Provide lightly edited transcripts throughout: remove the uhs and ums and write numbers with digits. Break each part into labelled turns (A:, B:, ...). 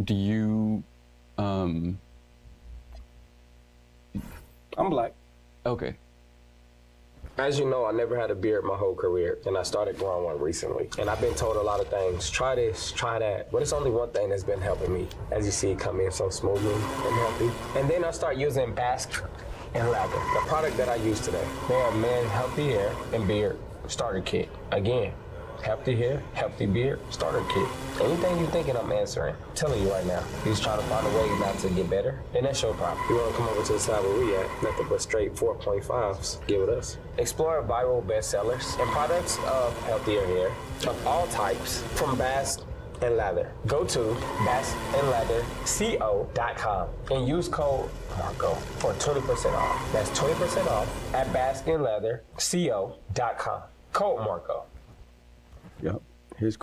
A: do you,
B: I'm black.
A: okay.
C: As you know, I never had a beard my whole career, and I started growing one recently. And I've been told a lot of things, try this, try that, but it's only one thing that's been helping me. As you see, it come in so smoothly and healthy. And then I start using Basque and Lather, the product that I use today. They are men healthy hair and beard starter kit. Again, healthy hair, healthy beard, starter kit. Anything you're thinking, I'm answering. I'm telling you right now. You're just trying to find a way not to get better, then that's your problem. You want to come over to the side where we at, nothing but straight 4.5s. Get with us. Explore viral bestsellers and products of healthier hair of all types from Basque and Lather. Go to basqueandleatherco.com and use code Marco for 20% off. That's 20% off at basqueandleatherco.com. Code Marco.
B: Yep. Here's.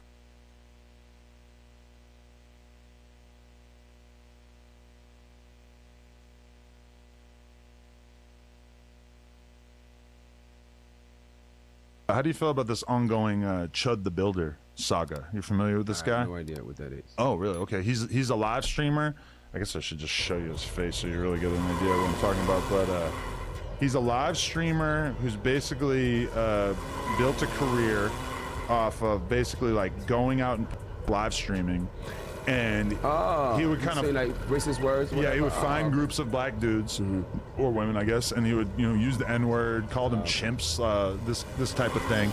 D: How do you feel about this ongoing Chud the Builder saga? You familiar with this
E: I
D: guy?
E: have no idea what that is.
D: Oh, really? Okay. He's a live streamer. I guess I should just show you his face so you really get an idea of what I'm talking about. But he's a live streamer who's basically built a career off of basically like going out and live streaming. And he would kind of
E: say like racist words.
D: yeah, he would find groups of black dudes or women, I guess, and he would use the N-word, call them chimps, this type of thing,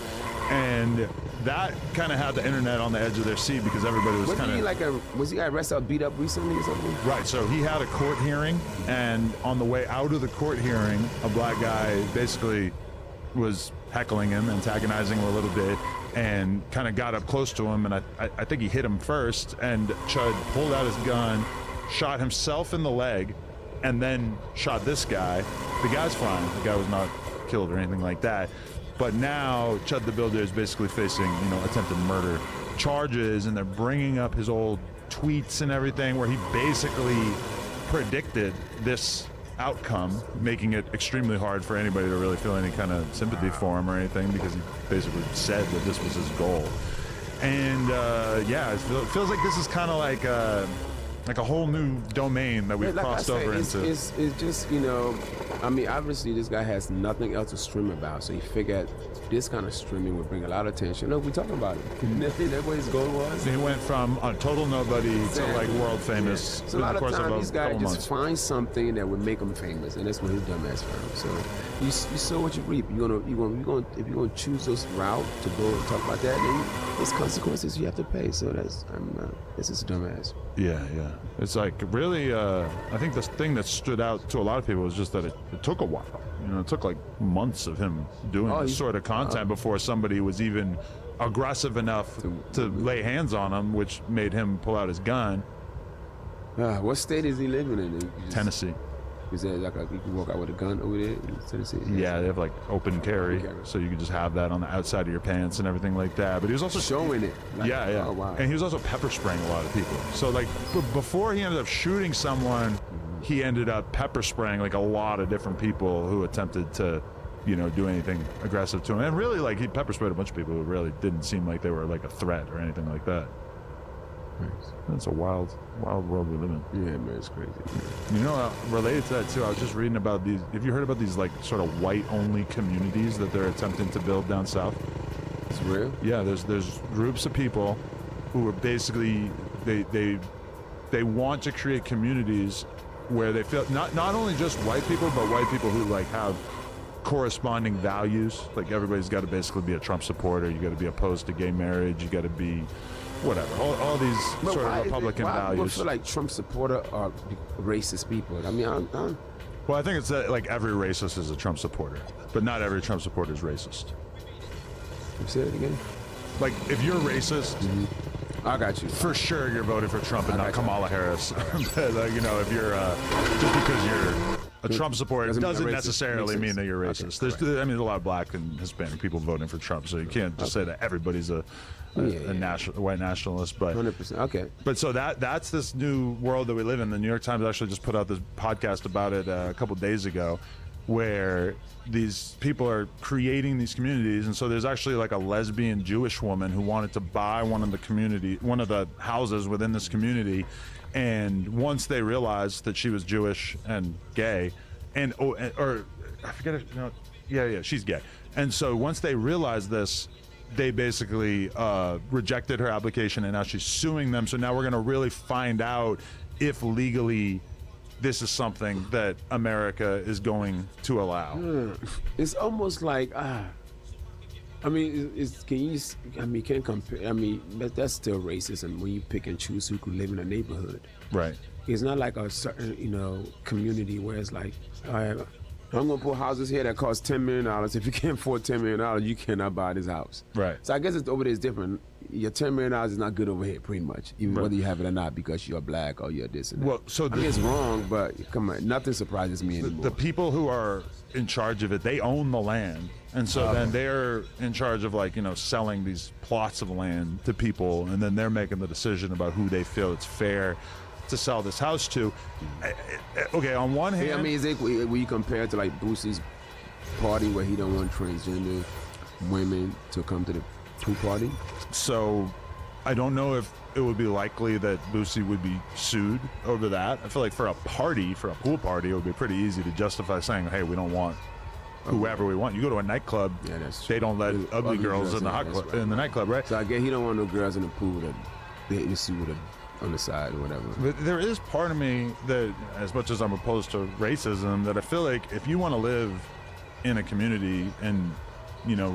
D: and that kind of had the internet on the edge of their seat because everybody was kind of
E: was he arrested or beat up recently or something?
D: right. So he had a court hearing, and on the way out of the court hearing, a black guy basically was heckling him, antagonizing him a little bit, and kind of got up close to him, and I think he hit him first, and Chud pulled out his gun, shot himself in the leg, and then shot this guy. The guy's fine. The guy was not killed or anything like that. But now Chud the Builder is basically facing, attempted murder charges, and they're bringing up his old tweets and everything where he basically predicted this outcome, making it extremely hard for anybody to really feel any kind of sympathy for him or anything, because he basically said that this was his goal. And it feels like this is kind of like a whole new domain that we've crossed over into.
E: It's just, I mean, obviously this guy has nothing else to stream about, so he figured this kind of streaming would bring a lot of attention. Look, we're talking about it. That's what his goal was.
D: He went from a total nobody to like world famous.
E: So a lot of times these guys just
D: months.
E: find something that would make them famous, and that's what his dumbass found. So you sow what you reap. If you're gonna choose this route to go and talk about that, then there's consequences you have to pay. So this is dumbass.
D: Yeah. It's like really, I think the thing that stood out to a lot of people was just that it took a while. It took like months of him doing this sort of content before somebody was even aggressive enough to lay hands on him, which made him pull out his gun.
E: What state is he living in?
D: Tennessee.
E: Is that like you can walk out with a gun over there in Tennessee?
D: Yeah, they have like open carry, so you can just have that on the outside of your pants and everything like that. But he was also
E: showing it.
D: Yeah.
E: Oh, wow.
D: And he was also pepper spraying a lot of people. So like before he ended up shooting someone, he ended up pepper spraying like a lot of different people who attempted to, do anything aggressive to him. And really, like, he pepper sprayed a bunch of people who really didn't seem like they were like a threat or anything like that. It's a wild world we live in.
E: Yeah, man, it's crazy.
D: Related to that too, I was just reading about these. Have you heard about these like sort of white-only communities that they're attempting to build down south?
E: It's real?
D: Yeah, there's groups of people who are basically they want to create communities where they feel not only just white people, but white people who like have corresponding values. Like everybody's got to basically be a Trump supporter. You got to be opposed to gay marriage. You got to be whatever. All these sort of Republican values.
E: I feel like Trump supporter are racist people. I mean,
D: Well, I think it's that like every racist is a Trump supporter, but not every Trump supporter is racist.
E: Say it again.
D: Like if you're racist.
E: I got you.
D: For sure, you're voting for Trump and not Kamala Harris. But, if you're just because you're a Trump supporter, doesn't necessarily mean that you're racist. There's a lot of black and Hispanic people voting for Trump, so you can't just say that everybody's a white nationalist. But
E: 100%. Okay.
D: But so that's this new world that we live in. The New York Times actually just put out this podcast about it a couple days ago. where these people are creating these communities. And so there's actually like a lesbian Jewish woman who wanted to buy one of the houses within this community. And once they realized that she was Jewish and gay, or I forget if, no, yeah, she's gay. And so once they realized this, they basically rejected her application, and now she's suing them. So now we're going to really find out if legally this is something that America is going to allow.
E: It's almost like I mean, can't compare. I mean, that's still racism when you pick and choose who can live in a neighborhood.
D: Right.
E: It's not like a certain, community where it's like, all right, I'm gonna put houses here that cost $10 million. If you can't afford $10 million, you cannot buy this house.
D: Right.
E: So I guess it's over there is different. Your $10 million is not good over here, pretty much, even
D: Right.
E: whether you have it or not, because you're black or you're this and that.
D: Well, so
E: I mean, it's wrong, but come on, nothing surprises me anymore.
D: the people who are in charge of it, they own the land, and so then they're in charge of selling these plots of land to people, and then they're making the decision about who they feel it's fair to sell this house to. Okay, on one hand,
E: Yeah, I mean, is it when you compare it to like Boosie's party where he don't want transgender women to come to the pool party?
D: so I don't know if it would be likely that Boosie would be sued over that. I feel like for a pool party, it would be pretty easy to justify saying, hey, we don't want whoever we want. You go to a nightclub,
E: Yeah, that's
D: they
E: true.
D: don't let ugly girls in the
E: yeah, that's right.
D: in the nightclub, right?
E: So I guess he don't want no girls in the pool that they hit the suit with on the side or whatever.
D: But there is part of me that, as much as I'm opposed to racism, that I feel like if you want to live in a community and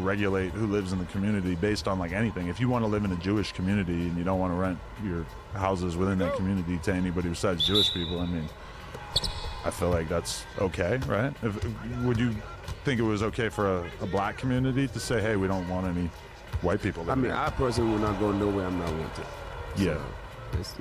D: regulate who lives in the community based on like anything, if you want to live in a Jewish community and you don't want to rent your houses within that community to anybody besides Jewish people, I mean, I feel like that's okay, right? Would you think it was okay for a black community to say, hey, we don't want any white people
E: I
D: living
E: mean,
D: here?
E: I personally will not go nowhere I'm not wanted.
D: Yeah.
E: So, it's,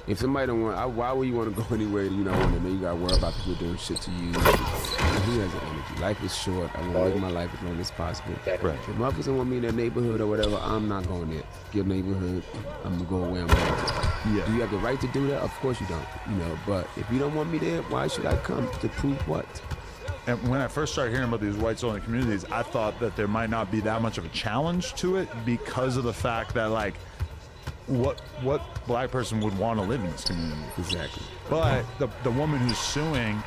E: if somebody don't want, why would you want to go anywhere that you don't want to? Then you gotta worry about people doing shit to you. Who has the energy? Life is short. I want to live my life as long as possible.
D: Right.
E: If motherfuckers don't want me in their neighborhood or whatever, I'm not going there. Your neighborhood, I'm gonna go where I'm going.
D: Yeah.
E: Do you have the right to do that? Of course you don't. But if you don't want me there, why should I come to prove what?
D: And when I first started hearing about these whites-only communities, I thought that there might not be that much of a challenge to it because of the fact that, like, what black person would want to live in this community?
E: Exactly.
D: But the woman who's suing,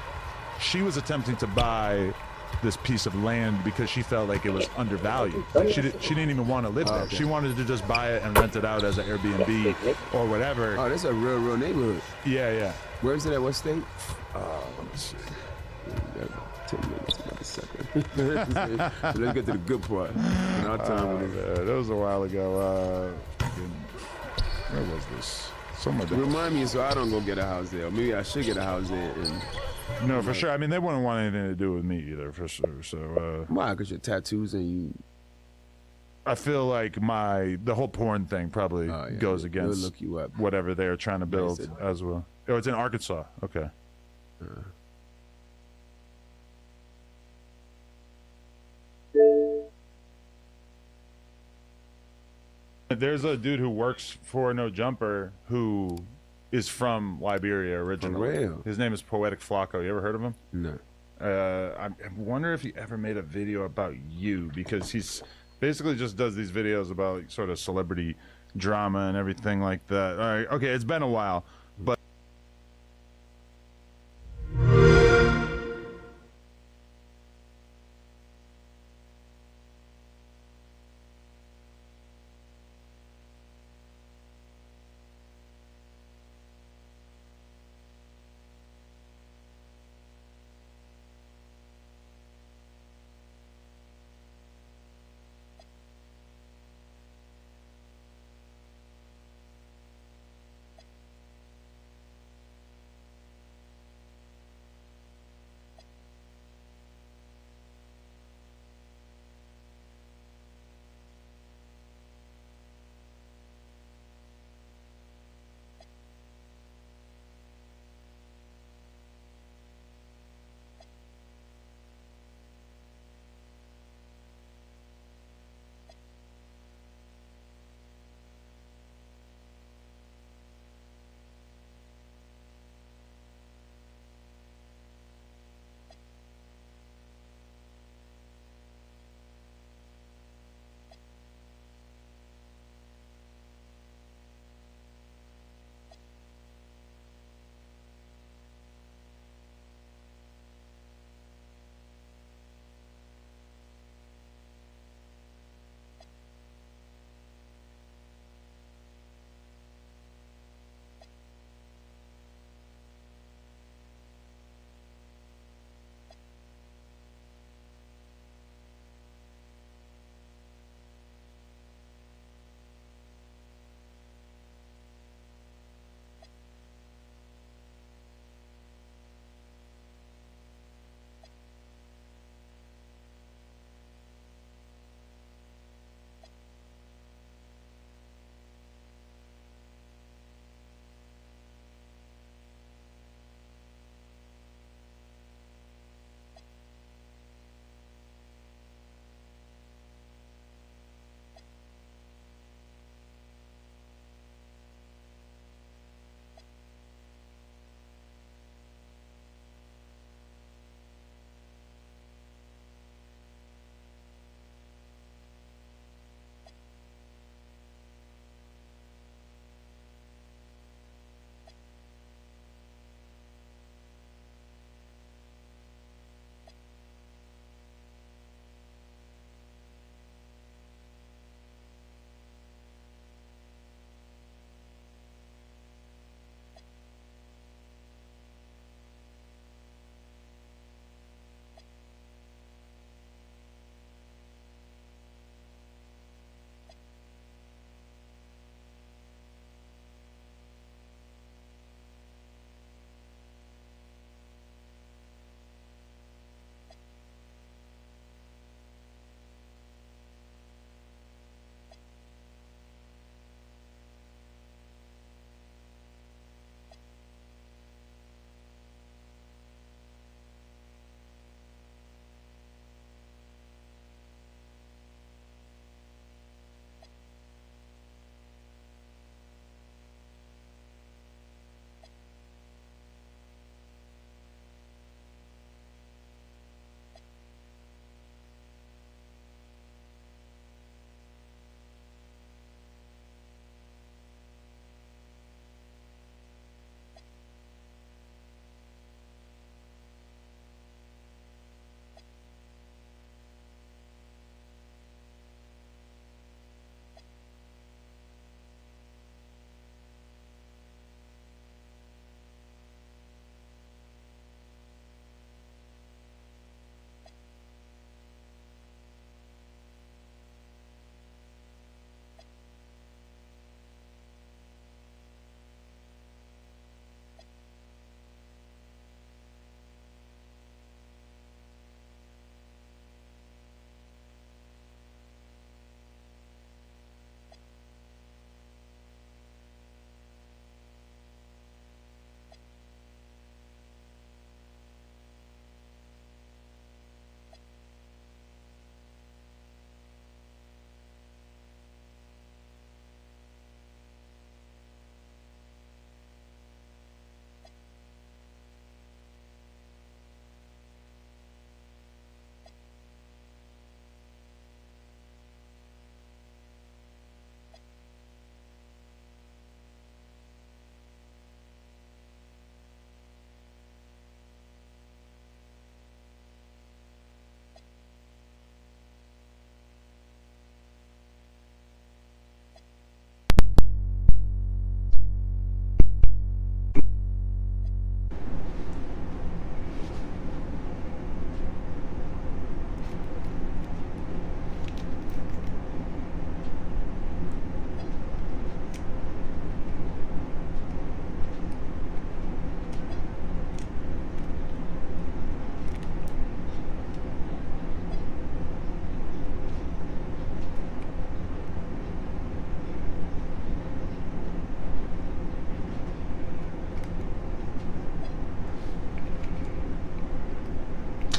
D: she was attempting to buy this piece of land because she felt like it was undervalued. She didn't even want to live there.
E: Okay.
D: She wanted to just buy it and rent it out as an Airbnb or whatever.
E: Oh, that's a real neighborhood.
D: Yeah.
E: Where is it at? What state?
D: Let me see.
E: 10 minutes, about a second. So let's get to the good part. In our time with this.
D: That was a while ago. Where was this? Somewhere there.
E: Remind me so I don't go get a house there. Or maybe I should get a house there. And
D: No, for sure. I mean, they wouldn't want anything to do with me either, for sure. So,
E: why? Because your tattoos and you.
D: I feel like the whole porn thing probably goes
E: they'll
D: against
E: look you up.
D: whatever they're trying to build
E: Nice.
D: as well. Oh, it's in Arkansas. Okay. There's a dude who works for No Jumper who is from Liberia originally.
E: real?
D: His name is Poetic Flacco. You ever heard of him?
E: No.
D: I wonder if he ever made a video about you, because he's basically just does these videos about like, sort of celebrity drama and everything like that. All right, okay, it's been a while, but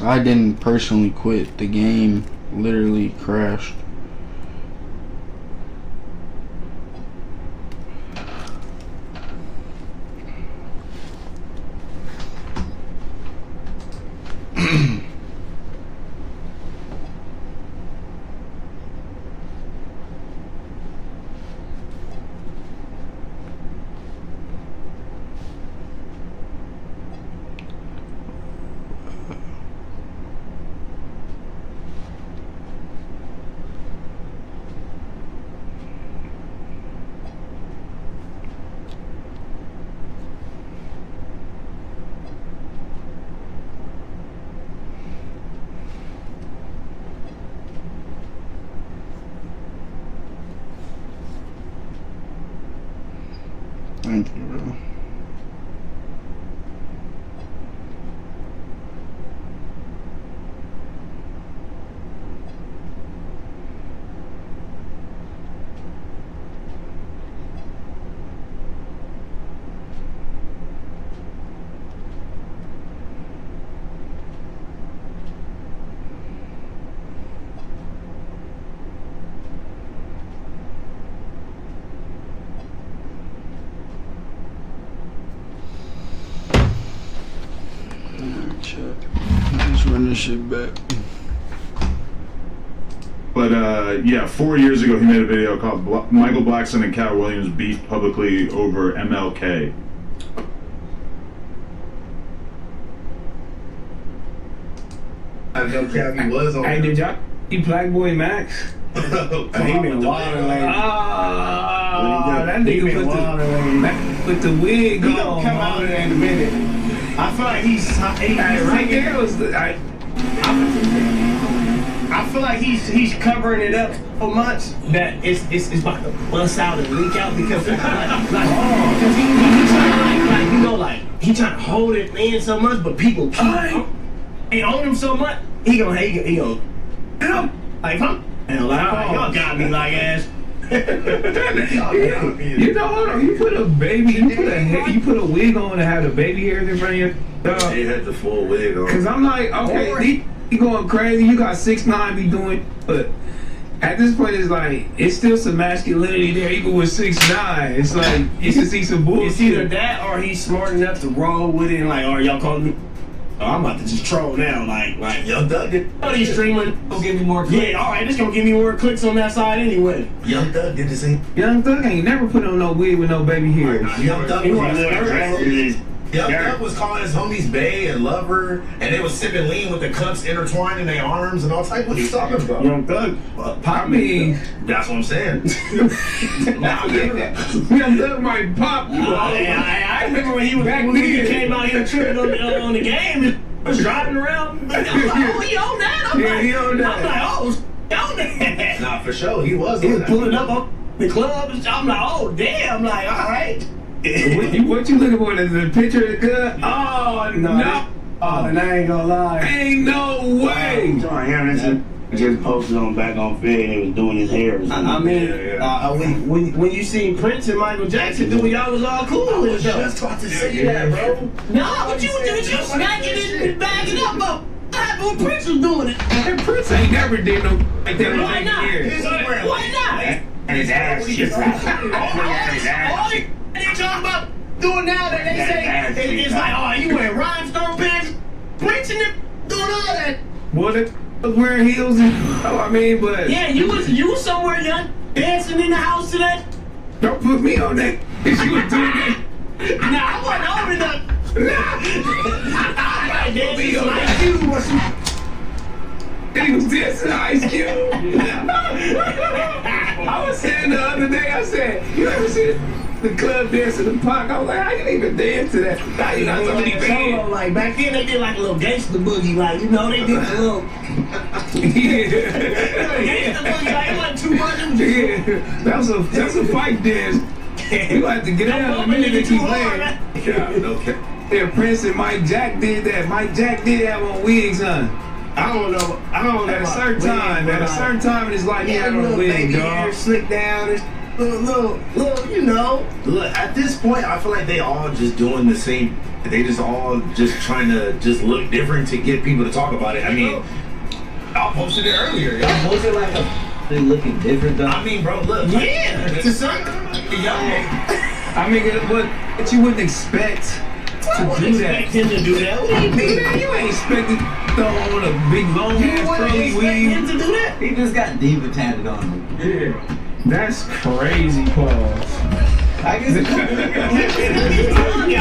A: I didn't personally quit. The game literally crashed. Thank you, bro. Check. Let's run this shit back.
D: But yeah, 4 years ago he made a video called Michael Blackson and Cat Williams beef publicly over MLK.
F: I know Cappy was on.
G: Hey, did y'all see Black Boy Max?
F: He been wilding lately.
G: That nigga put the wig on.
F: He gonna come out of there in a minute. I feel like he's
G: right there was
F: I feel like he's covering it up so much that it's about to bust out and leak out because because he trying to like he trying to hold it in so much, but people keep and own him so much. He gonna like huh? And like y'all got me like ass.
G: You know, hold on. You put a baby, you put a wig on to have the baby hairs in front of your dog.
F: He had the full wig on.
G: Cause I'm like, okay, he going crazy. You got 6'9", be doing, but at this point, it's like it's still some masculinity there, even with 6'9". It's like you can see some bullshit.
F: It's either that or he's smart enough to roll with it and like, oh, y'all calling me? Oh, I'm about to just troll now, like Young Thug did. Oh, these streamers gonna give me more clicks. Yeah, all right, this gonna give me more clicks on that side anyway. Young Thug did the same.
G: Young Thug ain't never put on no wig with no baby hairs.
F: Young Thug was
H: Young Thug was calling his homies bae and lover, and they was sipping lean with the cups intertwined in their arms and all type. What are you talking about?
F: Young Thug,
G: I mean,
H: that's what I'm saying.
G: Young Thug might pop.
F: I remember when he came out here tripping on the game and was driving around. I'm like, oh, he on that? I'm like, oh, he on that.
H: Nah, for sure, he was.
F: He was pulling up on the club. I'm like, oh, damn. I'm like, all right.
G: What you looking for? The picture of the gun? Oh, no.
F: Oh, and I ain't gonna lie.
G: Ain't no way.
I: John Harrison just posted on back on Fed and he was doing his hair.
F: I mean, when you seen Prince and Michael Jackson do it, y'all was all cool with it.
H: I was just about to say that, bro.
F: No, but you smacking it and bagging up, bro. What happened when Prince was doing it?
G: And Prince ain't never did no like that.
F: Why not? Why not?
I: And his ass shit
F: All they talking about doing now that they say it's like, oh, you wearing rhinestone pants, Prince and them doing all that.
G: Boy, they was wearing heels and I mean, but
F: yeah, you was somewhere young dancing in the house today.
G: Don't put me on that. You was doing that.
F: Nah, I wasn't old enough. I dancing like you or some.
G: He was dancing Ice Cube. I was saying the other day, I said, you ever see the club dance in the park? I was like, I didn't even dance to that. Now you got so many bands.
F: Like back then, they did like a little gangster boogie, like you know, they did a little. Gangster boogie, like it wasn't too much.
G: Yeah, that's a fight dance. You have to get out of the minute they keep playing. Yeah, Prince and Mike Jack did that. Mike Jack did have on wigs, huh?
F: I don't know. At
G: a certain time in his life, he had on a wig,
F: baby
G: dog.
F: hair slicked down.
H: little, you know. Look, at this point, I feel like they all just doing the same. They just all just trying to just look different to get people to talk about it. I mean, I posted it earlier.
F: I posted like they looking different though.
H: I mean, bro, look.
F: Yeah,
H: to some,
G: I mean, but you wouldn't expect to do that.
F: him to do that. What do you mean?
G: Man, you ain't expected to throw on a big long
F: You
G: ass
F: wouldn't
G: curly
F: expect him
G: weave.
F: to do that?
J: He just got diva tatted on him.
G: Yeah. That's crazy, pause.
J: I guess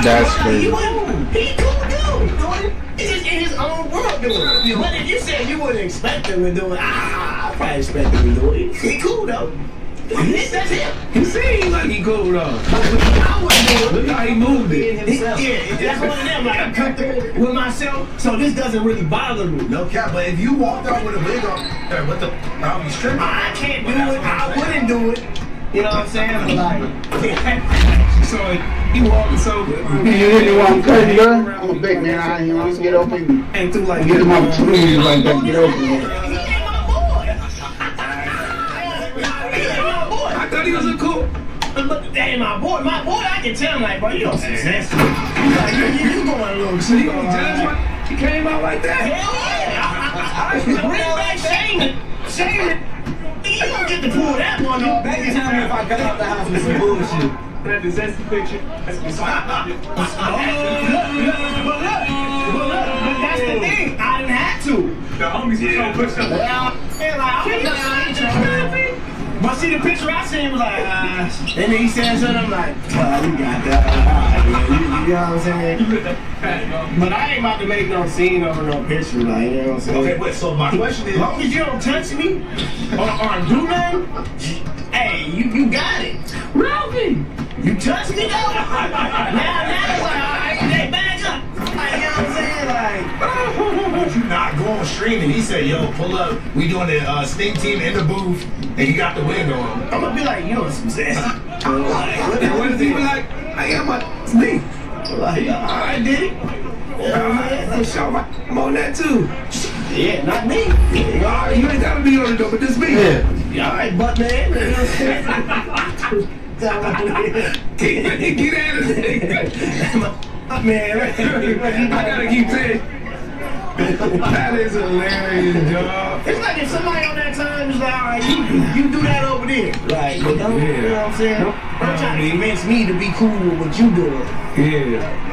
B: That's crazy.
F: He cool dude doing it. He's just in his own world doing it. But if you said you wouldn't expect him to do it, I probably expect him to do it. He cool though. That's him.
G: He seems like he cool though.
F: I wouldn't do it.
G: Look how he moved it.
F: Yeah, that's one of them. Like I'm comfortable with myself, so this doesn't really bother me.
H: No cap, but if you walked out with a wig on, what the? I'll be stripping.
F: I can't do it. I wouldn't do it. You know what I'm saying? But like,
G: So he walking so good.
K: You really want to cut it, bro? I'm a big man. I ain't want to get open.
G: And through like
K: Get him opportunities like that. Get open.
F: he ain't my boy. He ain't my boy.
G: I thought he was a cool.
F: But that ain't my boy. My boy, I can tell him like, bro, you don't successful. Like, you going a little.
G: So you gonna judge when he came out like that?
F: Hell yeah. Bring back Shane. You don't get to pull that one off.
J: back in time if I got out the house with some bullshit.
G: That zesty picture.
F: But that's the thing. I didn't have to.
G: The homies was gonna push up.
F: But see, the picture I seen was like, and then he said something, I'm like, well, you got that. You know what I'm saying? But I ain't about to make no scene over no picture, like, you know what I'm saying?
H: Okay, wait. So my question is,
F: As long as you don't touch me or do nothing, hey, you got it. Ralphie, you touch me though. now it's like, all right, they back up. Like, you know what I'm saying? Like,
H: would you not go on stream and he said, yo, pull up, we doing the Sting team in the booth, and you got the wig on.
F: I'm gonna be like, you know some sense.
G: And what if he be like, I got my sneak?
F: Like, I did it.
G: I'm sure I'm on that too.
F: Yeah, not me.
G: Alright, you ain't gotta be on it though, but this me.
F: Yeah, all right, butt man. You know what I'm saying?
G: Get out of there.
F: Man,
G: I gotta keep saying. That is hilarious, dog.
F: it's like if somebody on that time is like, all right, you do that over there. Like, but don't, you know what I'm saying? Don't try to convince me to be cool with what you doing.
G: Yeah.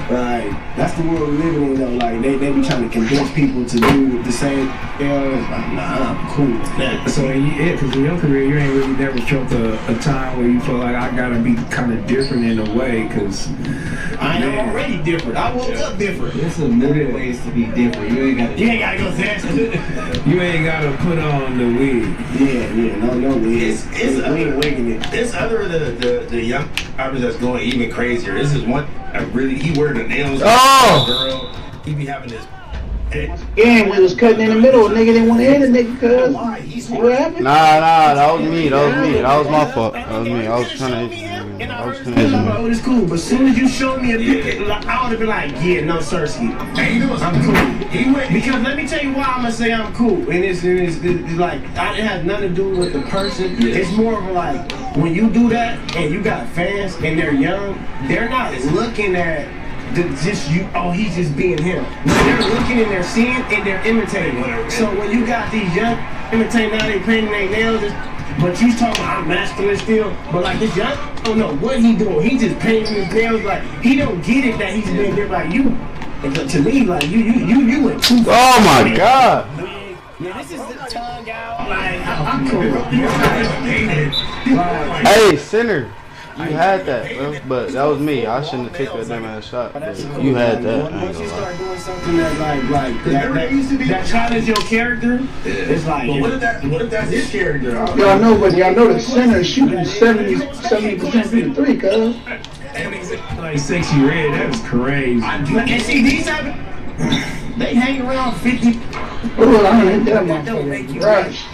F: Like, that's the world we living in though. Like, they be trying to convince people to do the same. You know, it's like, nah, I'm cool with that.
G: So, because in your career, you ain't really never felt a time where you feel like I gotta be kind of different in a way, because
F: I am already different. I woke up different.
J: There's a million ways to be different. You ain't got to
F: go dancing.
G: you ain't gotta put on the wig.
F: Yeah, no wig.
H: It's
F: we ain't wigging it.
H: It's other the young rappers that's going even crazier. This is one he wear the nails.
K: Oh!
H: Girl, he be having this.
K: Yeah, we was cutting in the middle. Nigga didn't want to hear the nigga, cuz. What happened?
B: Nah, that was me. That was my fault. That was me. I was trying to.
F: Oh, it's cool. But as soon as you showed me a picture, I would have been like, yeah, no, Sirski. I'm cool. Because let me tell you why I'm gonna say I'm cool. And it's like, it has nothing to do with the person. It's more of like, when you do that and you got fans and they're young, they're not looking at he's just being him. They're looking and they're seeing and they're imitating. So when you got these young imitating, now they painting their nails, but you talking about I'm masculine still, but like this young, I don't know what he doing. He just painting his nails, like he don't get it that he's being there like you. And to me, like you went too far.
B: Oh my God.
F: Yeah, this is the tongue out. Like I'm cool.
B: Hey, Sinner. You had that, bro, but that was me. I shouldn't have took that damn ass shot. But you had that.
F: Once you start doing something that that challenges your character, it's like.
H: But what if that's his character?
K: Y'all know, but y'all know the center shooting 70% from the three, cuz.
G: Like Sexy Red, that was crazy.
F: And see, these type of, they hang around 50.
K: Oh, I don't hit that motherfucker. Rush.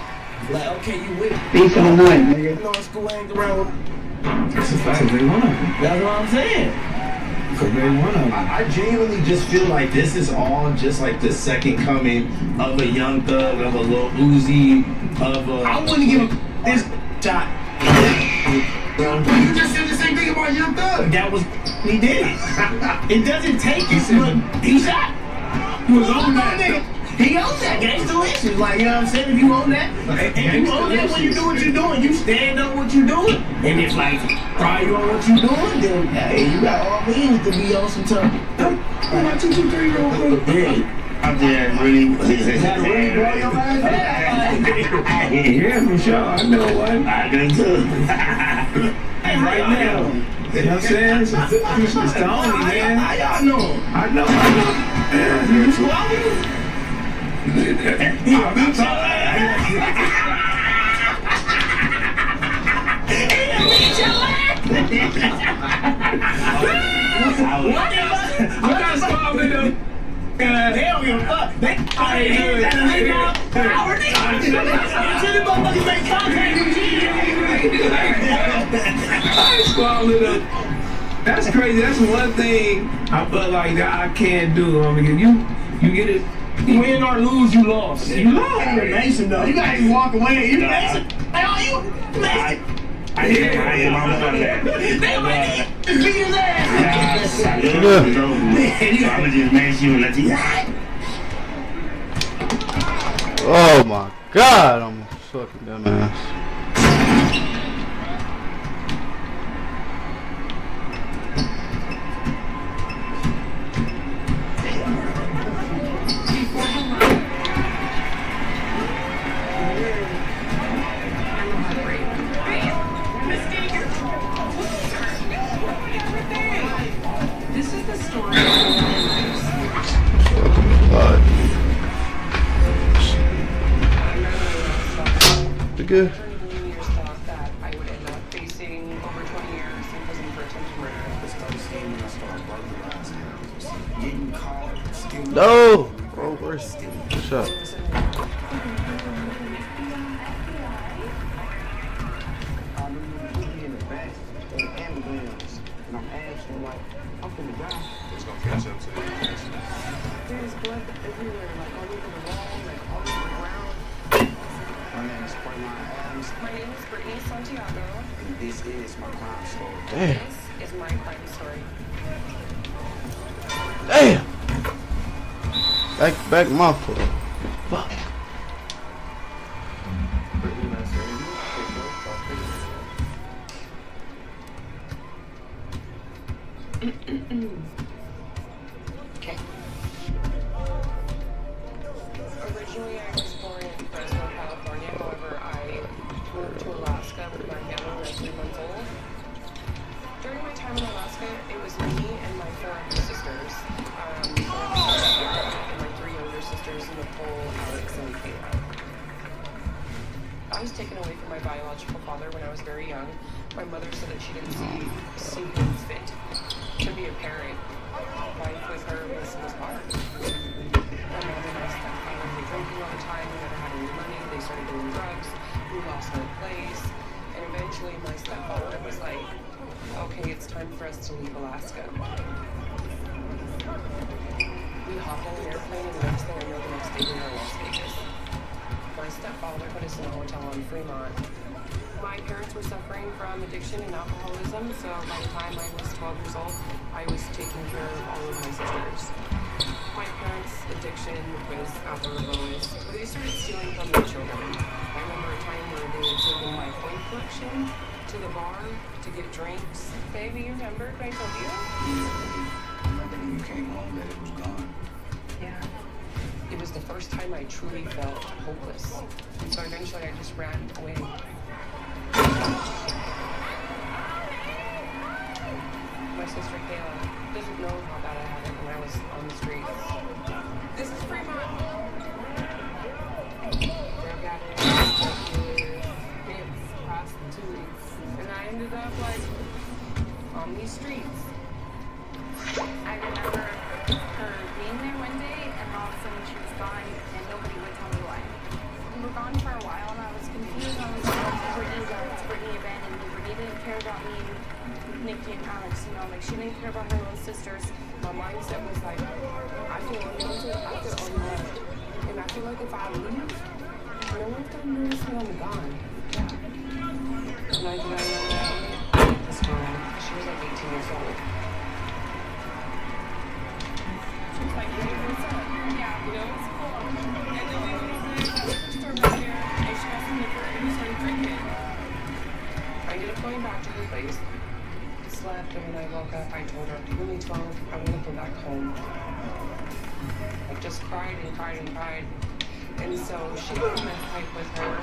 F: Like, okay, you with it.
K: Beef in the night, nigga.
F: You know, school hang around with.
G: That's a fact. They won.
F: That's what I'm saying.
G: Because they won.
H: I genuinely just feel like this is all just like the second coming of a Young Thug, of a Lil Uzi, of a.
F: I wouldn't give him this shot.
H: You just said the same thing about Young Thug.
F: That was he did it. It doesn't take it. Look, he shot. He was on that nigga. He owns that. That's delicious. Like, you know what I'm saying? If you own that, and you own that when you do what you're doing, you stand on what you're doing. And if like pride you on what you're doing, then hey, you got all means to be on some time. My 2, 2, 3 real quick. Yeah.
I: I'm just really.
G: Yeah, for sure. I know one.
I: I do too.
G: Hey, right now. You know what I'm saying? It's Tony, man.
F: How y'all know?
G: I know.
F: You squad with him?
G: I got squad with him.
F: They don't give a fuck. They ain't that power nigga. Until the motherfuckers make contact with you.
G: That's crazy. That's one thing I feel like that I can't do. I mean, you get it.
F: Win or lose, you lost.
G: You lost.
F: You're Mason though. You gotta even walk away. You Mason. Hey, are you Mason?
I: I am. I'm on that.
F: They might beat his ass.
I: I love so I'ma just make sure and let you.
B: Oh my God, I'm a fucking dumbass.
L: This is the story.
B: Good.
L: Years thought that I would end up facing over 20 years in prison for attempted murder.
B: No. Oh, where's what's up?
L: There's blood everywhere, like all over the wall, like all over the ground.
J: My name is
L: My name is Brittany Santiago.
J: and this is my crime story.
B: Damn.
L: This is my crime story.
B: Damn. Back my foot. Fuck.
L: Okay. Originally, I was born in Fresno, California. However, I moved to Alaska with my family when I was 3 months old. During my time in Alaska, it was me and my 4 older sisters. And my 3 younger sisters, Nicole, Alex, and Kayla. I was taken away from my biological father when I was very young. My mother said that she didn't see him fit to be a parent. Life with her was hard. My mom and my stepfather were drinking all the time. We never had any money. They started doing drugs. We lost our place. And eventually my stepfather was like, okay, it's time for us to leave Alaska. We hopped on an airplane, and the next thing I know, the next day we were in Las Vegas. My stepfather put us in a hotel on Fremont. My parents were suffering from addiction and alcoholism, so by the time I was 12 years old, I was taking care of all of my sisters. My parents' addiction was at their lowest. They started stealing from their children. I remember a time where they were taking my coin collection to the bar to get drinks. Baby, you remember what I told you?
J: I remember when you came home that it was gone.
L: Yeah. It was the first time I truly felt hopeless. And so eventually I just ran away. My sister Kayla doesn't know how bad I had it when I was on the streets. This is Fremont. Drug addicts, kids, prostitutes. And I ended up like on these streets.
M: I remember her being there one day, and all of a sudden she was gone, and nobody would tell me why. We were gone for a while, and I was confused. I was like, Brittany's gone, it's Brittany abandoned me. Brittany didn't care about me and Nikki and Alex, you know, like she didn't care about her little sisters.
L: My mindset was like, I feel unwanted, I feel unloved. And I feel like if I leave, no one's gonna notice me, I'm gone. And I did not know that. this girl. She was like 18 years old. She was like, hey, what's up? Yeah, you know, it's cool. And then we went over to the liquor store back there, and she got some liquor, and we started drinking. I ended up going back to her place, slept, and when I woke up, I told her, give me 12, I want to go back home. I just cried and cried and cried. And so she got a meth pipe with her.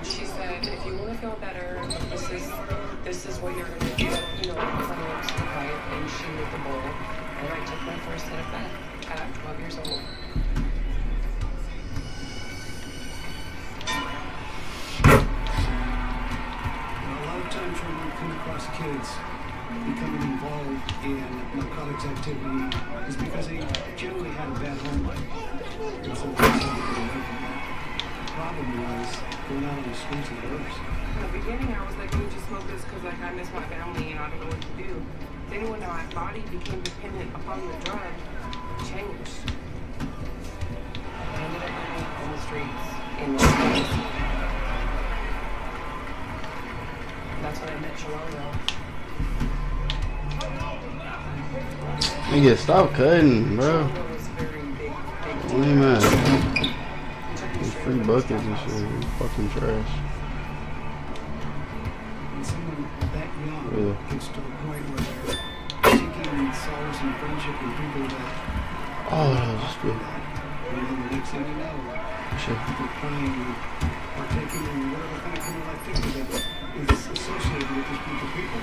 L: She said, if you want to feel better, this is what you're going to do. You know, put her into the pipe, and she lit the bowl. And I took my first hit of meth at 12 years old.
J: A lot of times when we come across kids becoming involved in narcotics activity is because they generally had a bad home life. And so that's how they get away from that. The problem was going out on the streets of the earth.
L: In the beginning, I was like, let me just smoke this because like, I miss my family and I don't know what to do. Then when my body became dependent upon the drug, it changed. I ended up living on the streets in Los Angeles. That's when I met Shalonda.
B: Nigga, stop cutting, bro. What are you mad? These free buckets and shit. Fucking trash.
J: When someone that young
B: Yeah.
J: gets to the point where they're seeking solace and friendship with people that
B: Oh, that's good.
J: and then the next thing you know,
B: Shit.
J: people crying and partaking in whatever kind of criminal activity that is associated with this group of people.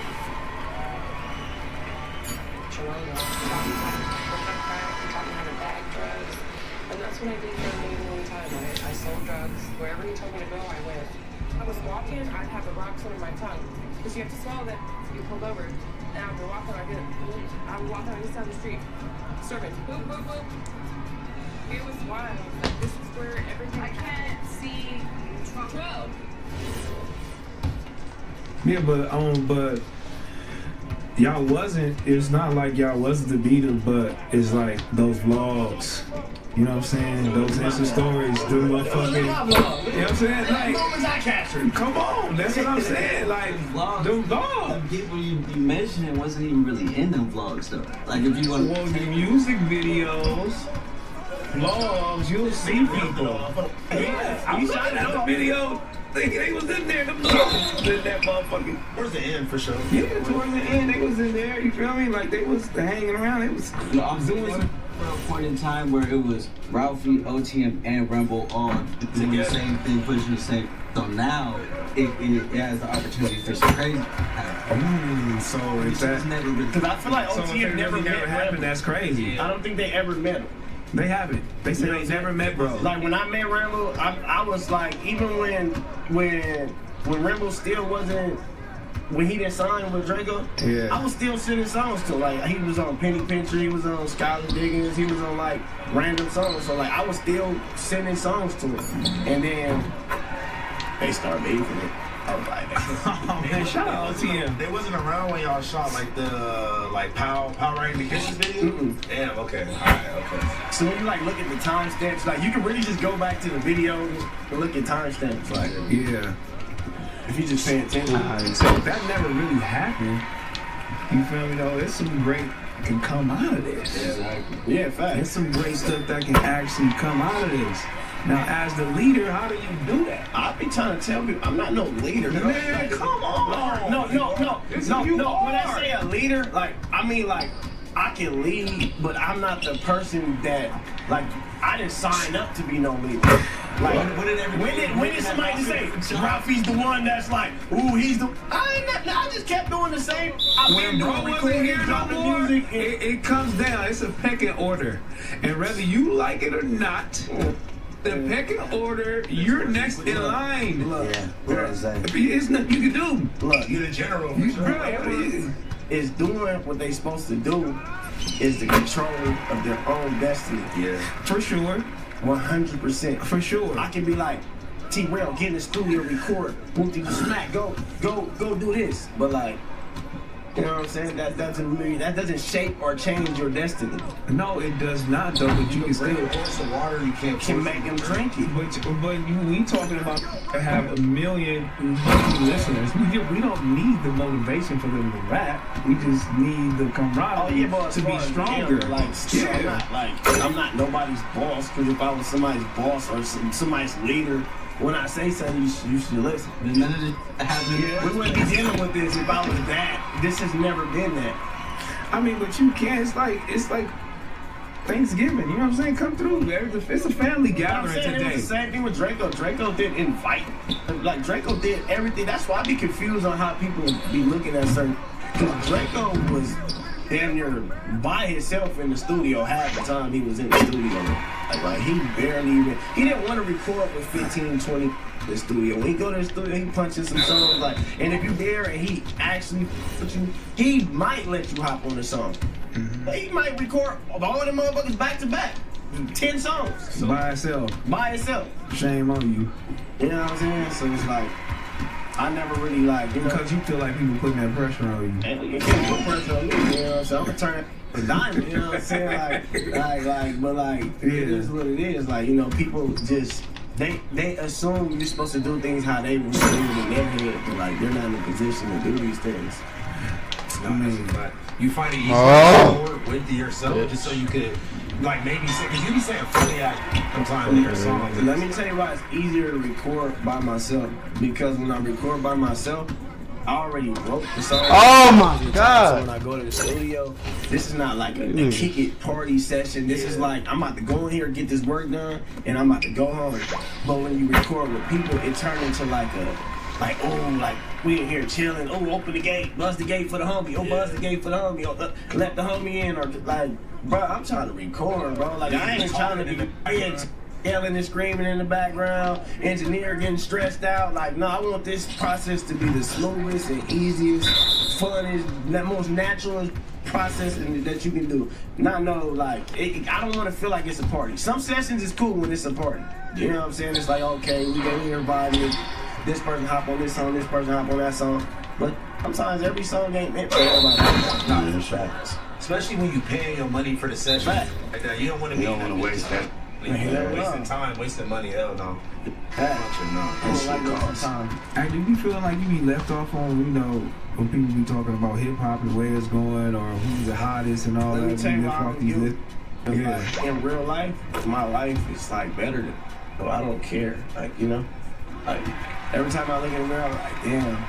L: Shalonda taught me how to cook up crack, taught me how to bag drugs. And that's what I did for a really long time. I sold drugs. Wherever he told me to go, I went. I was walking, I'd have the rocks under my tongue. Because you have to swallow that, you pulled over. And I would walk on, I would walk on this side of the street. Serving. Boop, boop, boop. It was wild. Like, this is where everything I can't see 12.
G: Yeah, but y'all wasn't. It's not like y'all wasn't the beater, but it's like those vlogs. You know what I'm saying? Those Insta stories, the motherfucking. You know what I'm saying? Like, come on, that's what I'm saying. Like, them vlogs.
N: The people you mentioning wasn't even really in them vlogs though. Like if you want
G: the music videos, vlogs, you'll see people. Yeah, I shot out the video. They was in there. Them vlogs was in that motherfucking.
H: Towards the end, for sure.
G: Yeah, towards the end, they was in there. You feel me? Like they was hanging around. It was.
N: I'm doing some point in time where it was Ralphie, OTM, and Rumble all doing the same thing, pushing the same. So now it has the opportunity for some crazy.
G: So it's that.
F: Because I feel like
G: So if
F: OTM
G: it
F: never
G: really
F: met
G: never happened. That's crazy.
F: I don't think they ever met him.
G: They haven't. They said they never met, bro.
F: Like when I met Rambo, I was like, even when Rambo still wasn't, when he didn't sign with Draco,
G: Yeah.
F: I was still sending songs to like, he was on Penny Pincher, he was on Skylar Diggins, he was on like random songs. So like I was still sending songs to him. And then they started beefing it. I was like,
G: oh man, shout out OTM.
H: They wasn't around when y'all shot like the Power Rank the Kisses video? Damn, okay. Alright, okay.
F: So when you like look at the timestamps, like you can really just go back to the video and look at timestamps. Like,
G: Yeah.
F: if you just pay attention.
G: So that never really happened. You feel me though? There's some great can come out of this.
N: Exactly.
F: Yeah, fact.
G: There's some great stuff that can actually come out of this. Now, as the leader, how do you do that?
F: I be trying to tell people I'm not no leader. Bro.
G: Man,
F: Like,
G: come on.
F: No.
G: Yes, you
F: When I
G: are.
F: say a leader, like I mean like I can lead, but I'm not the person that like I didn't sign up to be no leader. Like when did somebody say Ralphie's the one that's like, ooh, he's the I just kept doing the same. I've
G: When
F: been
G: bro
F: doing
G: wasn't here no
F: dropping
G: more,
F: music.
G: it comes down. It's a pecking order. And whether you like it or not, the pecking order, you're next in line.
N: Yeah, exactly.
G: It's nothing you can do.
F: Look,
H: You the general. For sure.
F: whoever is doing what they supposed to do is the control of their own destiny.
H: Yeah.
G: For sure.
F: 100%.
G: For sure.
F: I can be like, T-Rail, get in the studio, record, whoop you smack, go do this. But like, You know what I'm saying? That doesn't shape or change your destiny.
G: No, it does not though. But you can still
H: the water. You
F: can make them drink it.
G: But we talking about have a million listeners. We don't need the motivation for them to rap. We just need the camaraderie to be stronger.
F: I'm not nobody's boss. Because if I was somebody's boss or somebody's leader, when I say something, you should listen.
N: None of it happened.
F: We wouldn't be dealing with this if I was that. This has never been that.
G: I mean, but you can't. It's like Thanksgiving. You know what I'm saying? Come through. It's a family gathering today.
F: It's the same thing with Draco. Draco didn't invite. Like Draco did everything. That's why I be confused on how people be looking at certain. Because Draco was damn near by himself in the studio half the time he was in the studio. Like he barely even, he didn't want to record with 15, 20 in the studio. When he go to the studio, he punches some songs like, and if you there and he actually put you, he might let you hop on the song. But he might record all them motherfuckers back to back. 10 songs.
G: By itself.
F: By itself.
G: Shame on you.
F: You know what I'm saying? So it's like, I never really like, you know.
G: Because you feel like people putting that pressure on you.
F: And you can't put pressure on me, you know what I'm saying? I'm gonna turn it to diamond, you know what I'm saying? It is what it is. Like, you know, people just, they assume you're supposed to do things how they was doing in their head, but like, they're not in a position to do these things.
H: I mean, but you find it easy to record with yourself just so you could, like, maybe say, because you be saying funny sometimes in your songs.
F: Let me tell you why it's easier to record by myself. Because when I record by myself, I already wrote the song.
B: Oh my God.
F: So when I go to the studio, this is not like a kick it party session. This is like, I'm about to go in here, get this work done, and I'm about to go home. But when you record with people, it turns into like we in here chilling. Oh, open the gate, buzz the gate for the homie. Oh, buzz the gate for the homie. Oh, let the homie in. Or like, bro, I'm trying to record, bro. Like, I ain't trying to be yelling and screaming in the background, engineer getting stressed out. Like, no, I want this process to be the smoothest and easiest, funnest, most natural process that you can do. Not know, like, I don't want to feel like it's a party. Some sessions is cool when it's a party. You know what I'm saying? It's like, okay, we get here vibing. This person hop on this song, this person hop on that song. But sometimes every song ain't meant for everybody.
H: Nah, that's facts. Especially when you paying your money for the session. Right. Like that, you don't want to be. You don't want to waste that. Wasting time, wasting money. Hell no.
G: Hey, do you feel like you be left off on, you know, when people be talking about hip hop and where it's going or who's the hottest and all that?
F: Let me tell you
G: why
F: like, in real life, my life is like better than. So I don't care. Like, you know, like every time I look in the mirror, I'm like, damn,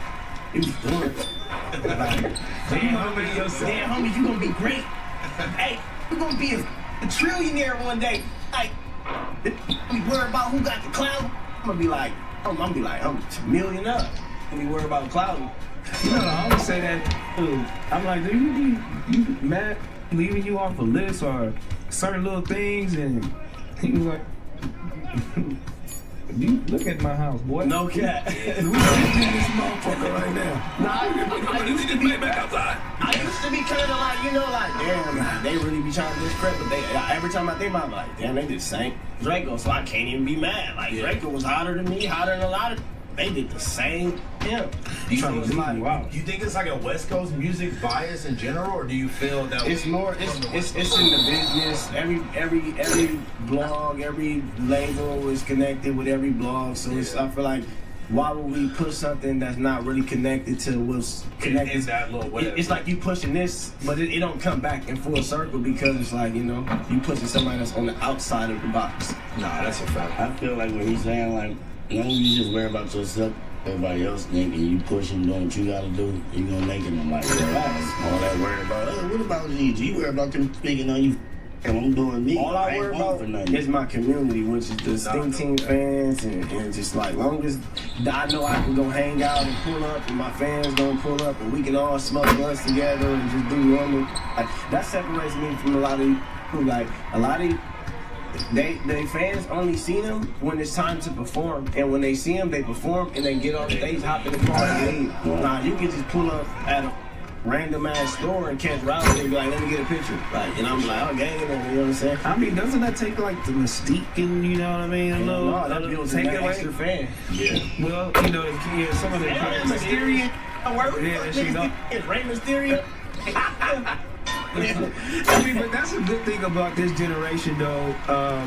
F: you was doing it. Like, damn, homie, you gonna be great. Hey, you gonna be a trillionaire one day. Like, we worry about who got the clout. I'm gonna be like, I'm a million up. We worry about clout.
G: You know, I always say that. I'm like, do you be mad leaving you off a list or certain little things? And he was like, you look at my house, boy.
F: No cat.
G: We in this motherfucker right now.
F: I used to be back outside. I used to be kind of like, you know, like, damn, they really be trying to discredit, but every time I think about it, like, damn, they just sank Draco, so I can't even be mad. Like, Draco was hotter than me, hotter than a lot of. They did the same. Yeah.
H: Do you think it's like a West Coast music bias in general, or do you feel that
F: it's more? It's in the business. Every blog, every label is connected with every blog. So I feel like, why would we push something that's not really connected to what's connected?
H: In that little way.
F: It's like you pushing this, but it don't come back in full circle because it's like, you know, you pushing somebody that's on the outside of the box.
H: Nah, that's a fact.
I: I feel like when he's saying like, as long as you just worry about yourself, everybody else thinking you pushing, doing what you gotta do, you gonna make it. I'm like, all that worry about, what about GG? You worry about them speaking on you, and I'm doing me.
F: All I worry about is my community, which is the Sting Team fans, and just like, long as I know I can go hang out and pull up, and my fans gonna pull up, and we can all smoke blunts together and just do normal. Like, that separates me from a lot of people. Like, a lot of they fans only see them when it's time to perform, and when they see them, they perform and they get off stage, hop in the car, and leave. Nah, you can just pull up at a random ass store and catch Ralph and be like, let me get a picture. Like, and I'm like, oh, gang, you know what I'm saying?
G: I mean, doesn't that take like the mystique and, you know what I mean?
F: No, that builds an extra fan.
H: Yeah.
G: Well, you know, some of the
F: mysterious.
G: Yeah, that shit up.
F: It's Rey Mysterio.
G: I mean, but that's a good thing about this generation, though.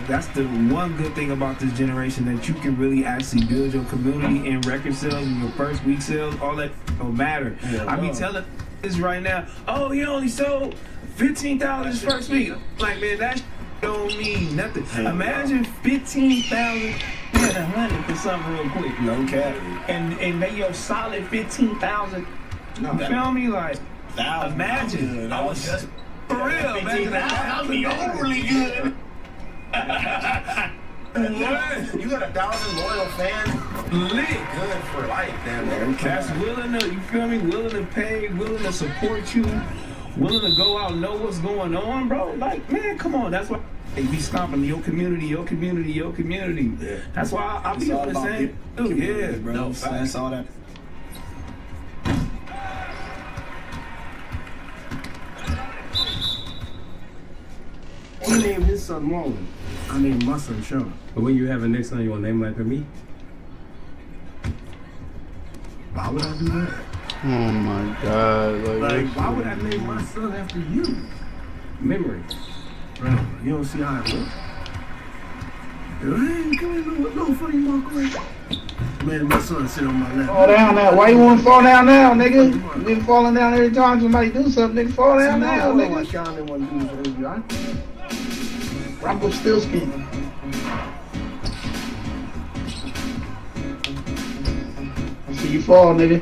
G: That's the one good thing about this generation, that you can really actually build your community in record sales and your first week sales. All that don't matter. Yeah, I be telling this right now. Oh, he only sold 15,000 his first week. Like, man, that don't mean nothing. Imagine 15,000. Get 100 for something real quick.
F: No cap.
G: And they your solid 15,000. You feel me? Like, imagine.
F: I was just
G: for real. Imagine
F: that would be overly good. You got 1,000 loyal fans.
G: Lit.
F: Good for life, damn man.
G: That's willing to, you feel me? Willing to pay, willing to support you, willing to go out and know what's going on, bro. Like, man, come on. That's why they be stomping your community, your community, your community. Yeah. That's why I be on the same. Yeah, bro.
F: No, that's all that.
O: He named his son Marlon. I named my son Sean.
E: But when you have a next son, you want to name him after me?
O: Why would I do that?
B: Oh my God!
O: Like why would I name my son after you?
E: Memory.
O: Bro, you don't see how it works? Hey, come here, no funny Mark. Man, my son sit on my lap.
K: Fall down now. Why you want to fall down now, nigga? You been falling down every time somebody do something, nigga. Fall down now, nigga.
O: Like Sean didn't want to do his interview.
K: Rumpelstiltskin. See you fall, nigga.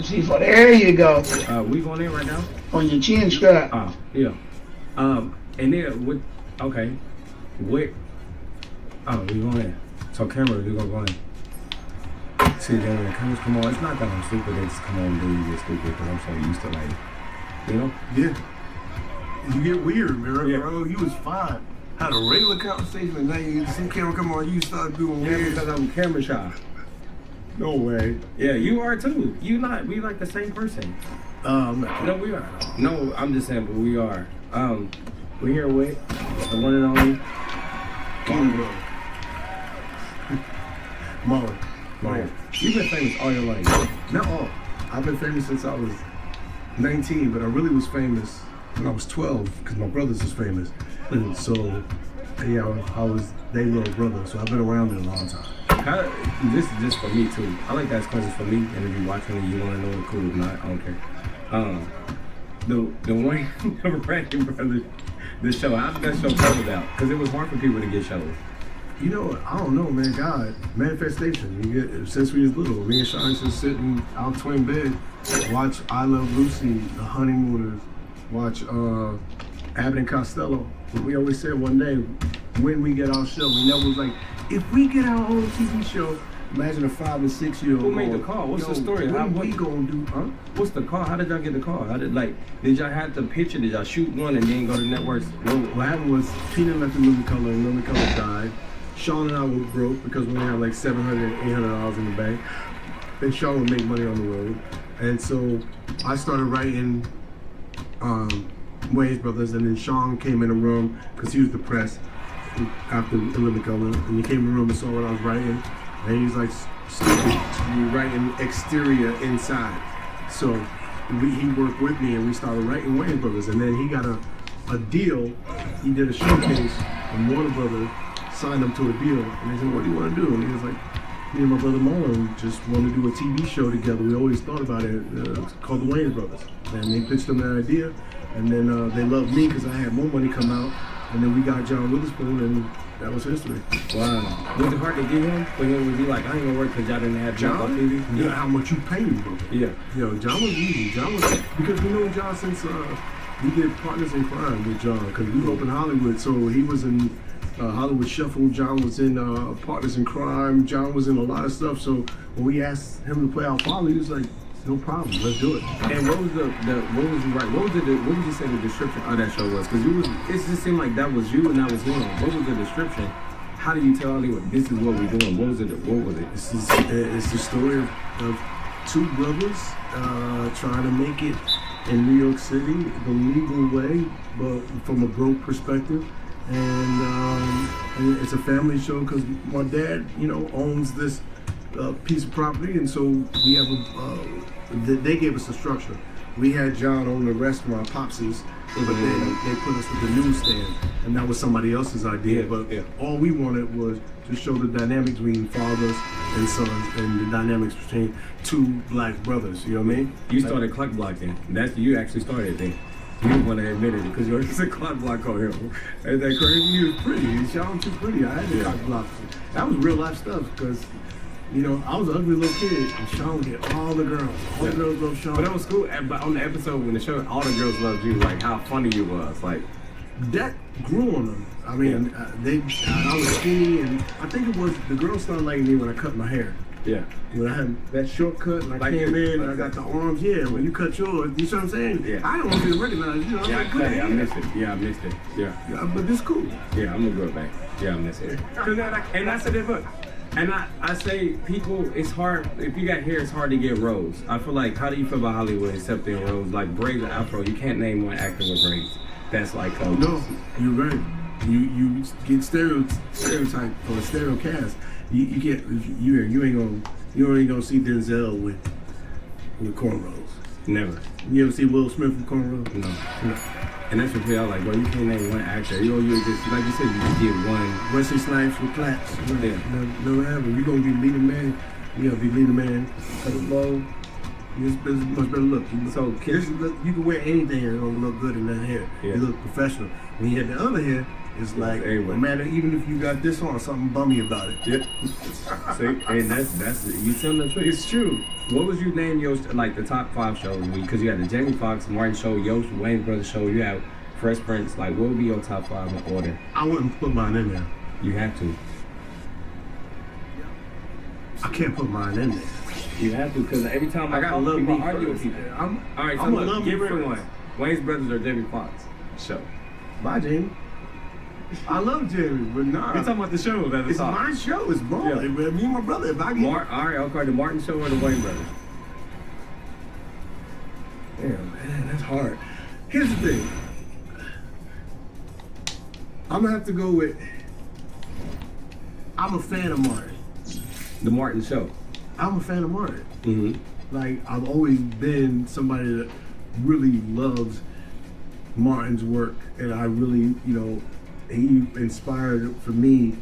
K: See you fall. There you go.
E: We going in right now?
K: On your chin strap.
E: Oh, yeah. And then what? Okay. What? Oh, we going in. So camera, we gonna go in. See, then when the cameras come on, it's not that I'm stupid. They just come on and do you get stupid because I'm so used to like, you know?
O: Yeah. You get weird, man. Yeah. Bro, you was fine. Had a regular conversation and now you some camera come on, you start doing weird.
E: Because I'm camera shy.
O: No way.
E: Yeah, you are too. We like the same person. No, we are. No, I'm just saying, but we are. We're here with the one and only
O: Marlon.
E: You've been famous all your life.
O: Not all. I've been famous since I was 19, but I really was famous when I was 12 because my brothers was famous. And so, yeah, they little brother, so I've been around it a long time.
E: This is just for me too. I like to ask questions for me, and if you're watching and you want to know the cool or not, I don't care. The one, the Rankin Brothers, the show, how did that show come about? Because it was hard for people to get shows.
O: You know, I don't know, man. God, manifestation. You get since we was little. Me and Sean used to sit in our twin bed, watch I Love Lucy, The Honeymooners, watch Abbott and Costello. We always said one day when we get our show, we never was like, if we get our own TV show. Imagine a 5 and 6 year old.
E: Who made the call? What's the story?
O: What we gonna do? Huh?
E: What's the call? How did y'all get the call? Did y'all have the picture? Did y'all shoot one and then go to networks?
O: What happened was Tina left the Living Color and Living Color died. Sean and I were broke because we had like $700, $800 in the bank. And Sean would make money on the road. And so I started writing Wayans Brothers, and then Sean came in the room because he was depressed after the Living Color. And he came in the room and saw what I was writing. And he's like, stupid, you're writing exterior inside. So he worked with me and we started writing Wayans Brothers. And then he got a deal. He did a showcase and Warner Brothers signed him to a deal. And they said, what do you want to do? And he was like, me and my brother Marlon just want to do a TV show together. We always thought about it. It's called the Wayans Brothers. And they pitched him that idea. And then they loved me because I had more money come out. And then we got John Witherspoon, and that was history.
E: Wow. Was it hard to get him? But then was he like, I ain't gonna work because y'all didn't have John on TV?
O: Yeah, how much you pay me, bro.
E: Yeah.
O: Yo, John was easy. John was, because we know John since we did Partners in Crime with John, because we grew up in Hollywood. So he was in Hollywood Shuffle. John was in Partners in Crime. John was in a lot of stuff. So when we asked him to play our father, he was like, no problem, let's do it.
E: And what was what would you say the description of that show was? Because it just seemed like that was you and that was him. What was the description? How do you tell Hollywood this is what we're doing? What was it?
O: It's the story of two brothers trying to make it in New York City the legal way, but from a broke perspective. And it's a family show because my dad, owns this piece of property, and so we have they gave us a structure. We had John own the restaurant, Popsies, but then they put us with the newsstand, and that was somebody else's idea. But all we wanted was to show the dynamics between fathers and sons, and the dynamics between two black brothers. You know what I mean?
P: You started Clock Block then. That's you actually started then. You want to admit it because you're a Clock Block on him. Ain't that crazy?
O: He was pretty. Sean was pretty. I had the Clock Block. That was real life stuff because. You know, I was an ugly little kid, and Sean would get all the girls. All the girls loved Sean.
P: But that was cool. But on the episode when the show, all the girls loved you. Like how funny you was. Like
O: that grew on them. I mean, I was skinny, and I think it was the girls started liking me when I cut my hair.
P: Yeah.
O: When I had that shortcut, and I came in, and I got the arms. Yeah. When you cut yours, you know what I'm saying?
P: Yeah.
O: I don't want you to recognize. You know.
P: Yeah, I cut it. I missed it. Yeah, I missed it. Yeah.
O: But it's cool.
P: Yeah, I'm gonna go back. Yeah, I missed it. And I said it, look. And I say people, it's hard, if you got hair, it's hard to get roles. I feel like, how do you feel about Hollywood accepting roles? Like braids and afro, you can't name one actor with braids. That's like
O: no, you're right. You get stereotyped or stereo cast. You ain't gonna see Denzel with cornrows.
P: Never.
O: You ever see Will Smith with cornrows?
P: No. And that's what I like, bro. You can't name one actor. You just, like you said, you just get one.
O: Wesley Snipes with plaits.
P: Yeah.
O: Never happen. You're gonna be leading man. You gotta be leading man. Cut it low. It's much better look. So you can wear anything and it'll look good in that hair.
P: Yeah.
O: You look professional. When you have the other hair, it's like no matter, even if you got this on, something bummy about it.
P: Yep. See, and that's you telling the truth. It's true. What would you name your like the top 5 shows? Because you had the Jamie Foxx, Martin show, Yost, Wayne Brothers show. You have Fresh Prince. Like, what would be your top 5 in order?
O: I wouldn't put mine in there.
P: You have to.
O: I can't put mine in there.
P: You have to, because every time I got love people argue with people. All right, so look, give everyone Wayne's Brothers or Jamie Foxx show.
O: Bye, Jamie. I love Jamie, but nah.
P: You're talking about the show.
O: It's my show. It's mine. Yeah. Me and my brother. If I get
P: all right, okay, the Martin show or the Wayne Brothers?
O: Damn, man, that's hard. Here's the thing. I'm gonna have to go with. I'm a fan of Martin.
P: The Martin show.
O: I'm a fan of Martin.
P: Mm-hmm.
O: Like I've always been somebody that really loves Martin's work, and I really, he inspired for me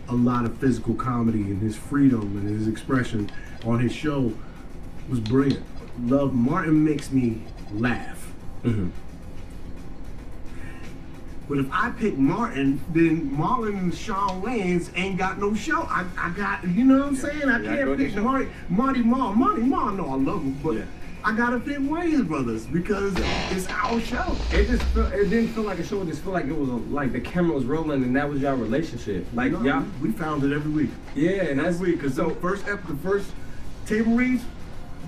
O: a lot of physical comedy, and his freedom and his expression on his show was brilliant. Love Martin makes me laugh.
P: Mm-hmm.
O: But if I pick Martin, then Marlon and Shawn Wayans ain't got no show. I got, you know what I'm saying? I can't pick Marty Marl. No, I love him, but I gotta pick Wayans Brothers because it's our show.
P: It didn't feel like a show. It just felt like it was like the camera was rolling and that was y'all relationship. Like y'all,
O: we found it every week.
P: Yeah, and that's
O: week because the first table reads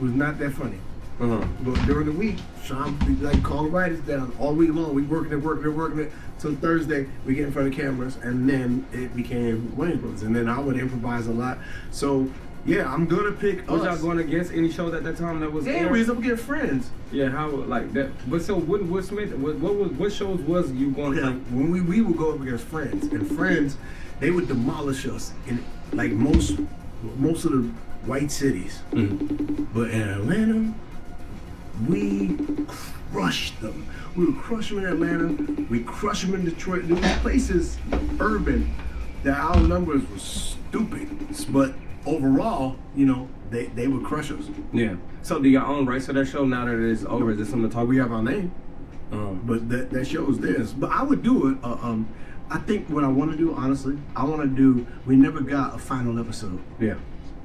O: was not that funny. But during the week, Sean like call the writers down all week long. We working it. Till Thursday, we get in front of cameras, and then it became Wayans Brothers, and then I would improvise a lot. So yeah, I'm gonna pick.
P: Was y'all going against any shows at that time that was?
O: Yeah, we was up against Friends.
P: Yeah, how like that? But so what? Will Smith? What shows was you going?
O: Okay, when we would go up against Friends, and Friends, they would demolish us in like most of the white cities.
P: Mm-hmm.
O: But in Atlanta, we crushed them. We would crush them in Atlanta. We crush them in Detroit. There were places, urban, that our numbers were stupid. But overall, they would crush us.
P: Yeah. So do y'all own rights to that show now that it is over? Is there something to talk?
O: We have our name. But that show is theirs. But I would do it. I think what I want to do, honestly, we never got a final episode.
P: Yeah.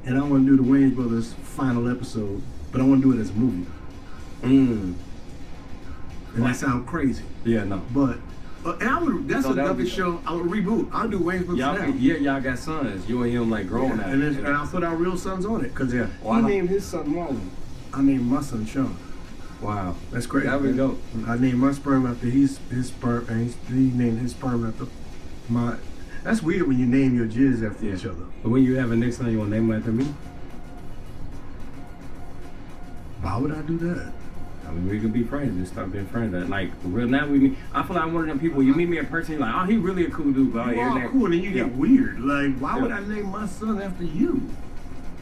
O: And I want to do the Wayans Brothers final episode, but I want to do it as a movie. And that sounds crazy.
P: Yeah, no.
O: But that's another show I would reboot. I'll do Wayans Brothers now.
P: Yeah, y'all got sons. You and him like grown now.
O: And I'll put our real sons on it. Because he named his son Marlon. I named my son Sean.
P: Wow.
O: That's crazy.
P: That would go.
O: I named my sperm after his sperm, and he named his sperm after my. That's weird when you name your jizz after each other.
P: But when you have a next son, you want to name him after me?
O: Why would I do that?
P: I mean, we could be friends and start being friends. Like, real now I feel like I'm one of them people, you meet me in person, you're like, oh, he really a cool dude. But
O: you are cool, and then you get weird. Like, why would I name my son after you?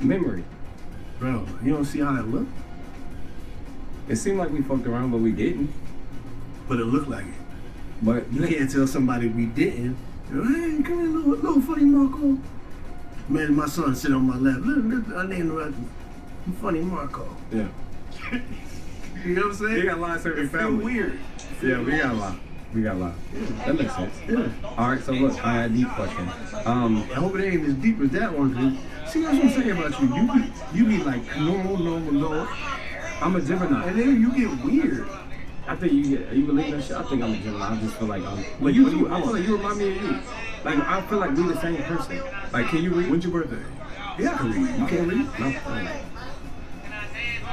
P: memory.
O: Bro, you don't see how that looked?
P: It seemed like we fucked around, but we didn't.
O: But it looked like it.
P: But
O: you can't tell somebody we didn't. You know, hey, come here, little funny Marco. Man, my son sit on my lap. Look, I named him Funny Marco.
P: Yeah.
O: You know what I'm saying?
P: We got a lot of certain family.
O: Weird.
P: Yeah, we got a lot. Yeah. That makes sense.
O: Yeah.
P: All right, so look, I had a deep question.
O: I hope it ain't as deep as that one. See, that's what I'm saying about you. You be like normal.
P: I'm a Gemini.
O: And then you get weird.
P: I think you believe that shit? I think I'm a Gemini. I just feel like I'm. Like you do. I feel like you remind me of you. Like I feel like we the same person. Like, can you read?
O: When's your birthday? Yeah, I can read. You can't read?
P: No.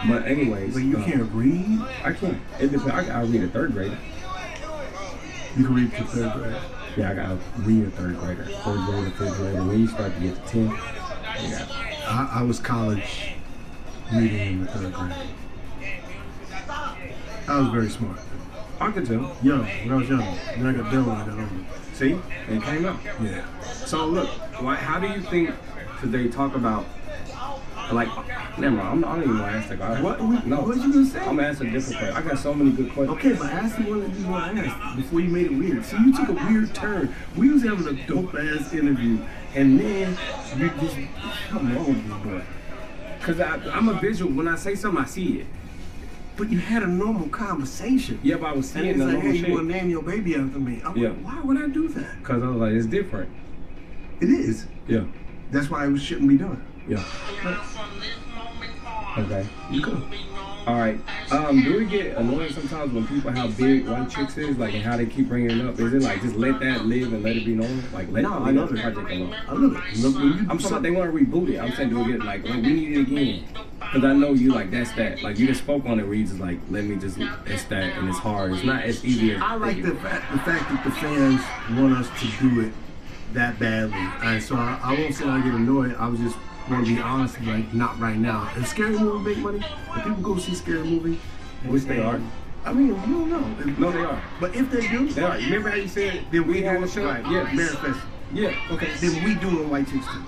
P: But anyways.
O: But you can't read?
P: I can't. It depends. I read a third grader.
O: You can read to third grade?
P: Yeah, I gotta read a third grader. Fourth grader, fifth grader. When you start to get to 10, yeah.
O: I was college reading in the third grade. I was very smart.
P: I could tell.
O: Young, when I was young. Then I got dumb when I got older.
P: See? It came up.
O: Yeah.
P: So look, how do you think, because they talk about, like, never mind, I don't even want to ask that guy.
O: What?
P: No.
O: What you gonna say?
P: I'm gonna answer a different question. I got so many good questions.
O: Okay, but ask the one that you want to ask before you made it weird. See, you took a weird turn. We was having a dope-ass interview, and then you just, come on, with you, boy.
P: Because I'm a visual. When I say something, I see it.
O: But you had a normal conversation.
P: Yeah, but I was seeing
O: and
P: the
O: it's like,
P: normal
O: hey,
P: shit.
O: you want to name your baby after me? I'm like, why would I do that?
P: Because I was like, it's different.
O: It is.
P: Yeah.
O: That's why it shouldn't be done.
P: Yeah. Okay. You cool. All right. Do we get annoyed sometimes when people how big white chicks is, like, and how they keep bringing it up? Is it like just let that live and let it be known? Like, let
O: No,
P: it
O: I
P: be
O: love
P: the
O: it.
P: project alone.
O: I love it. Look, when you
P: I'm
O: do
P: talking about they want to reboot it. I'm saying do it again. Like we need it again. Because I know you like that's that. Like you just spoke on it where you just like, let me just, it's that and it's hard. It's not as easy as
O: I like the fact that the fans want us to do it that badly. And so I won't say I get annoyed. I was just want to be honest, like not right now. If Scary Movie make money, if people go see Scary Movie,
P: which they are.
O: I mean, you don't know.
P: No, they are.
O: But if they do,
P: they are. Remember how you said
O: then we
P: had
O: do
P: a show?
O: right?
P: Yeah,
O: Manifest.
P: Yeah. Okay.
O: Then we doing White Chicks too.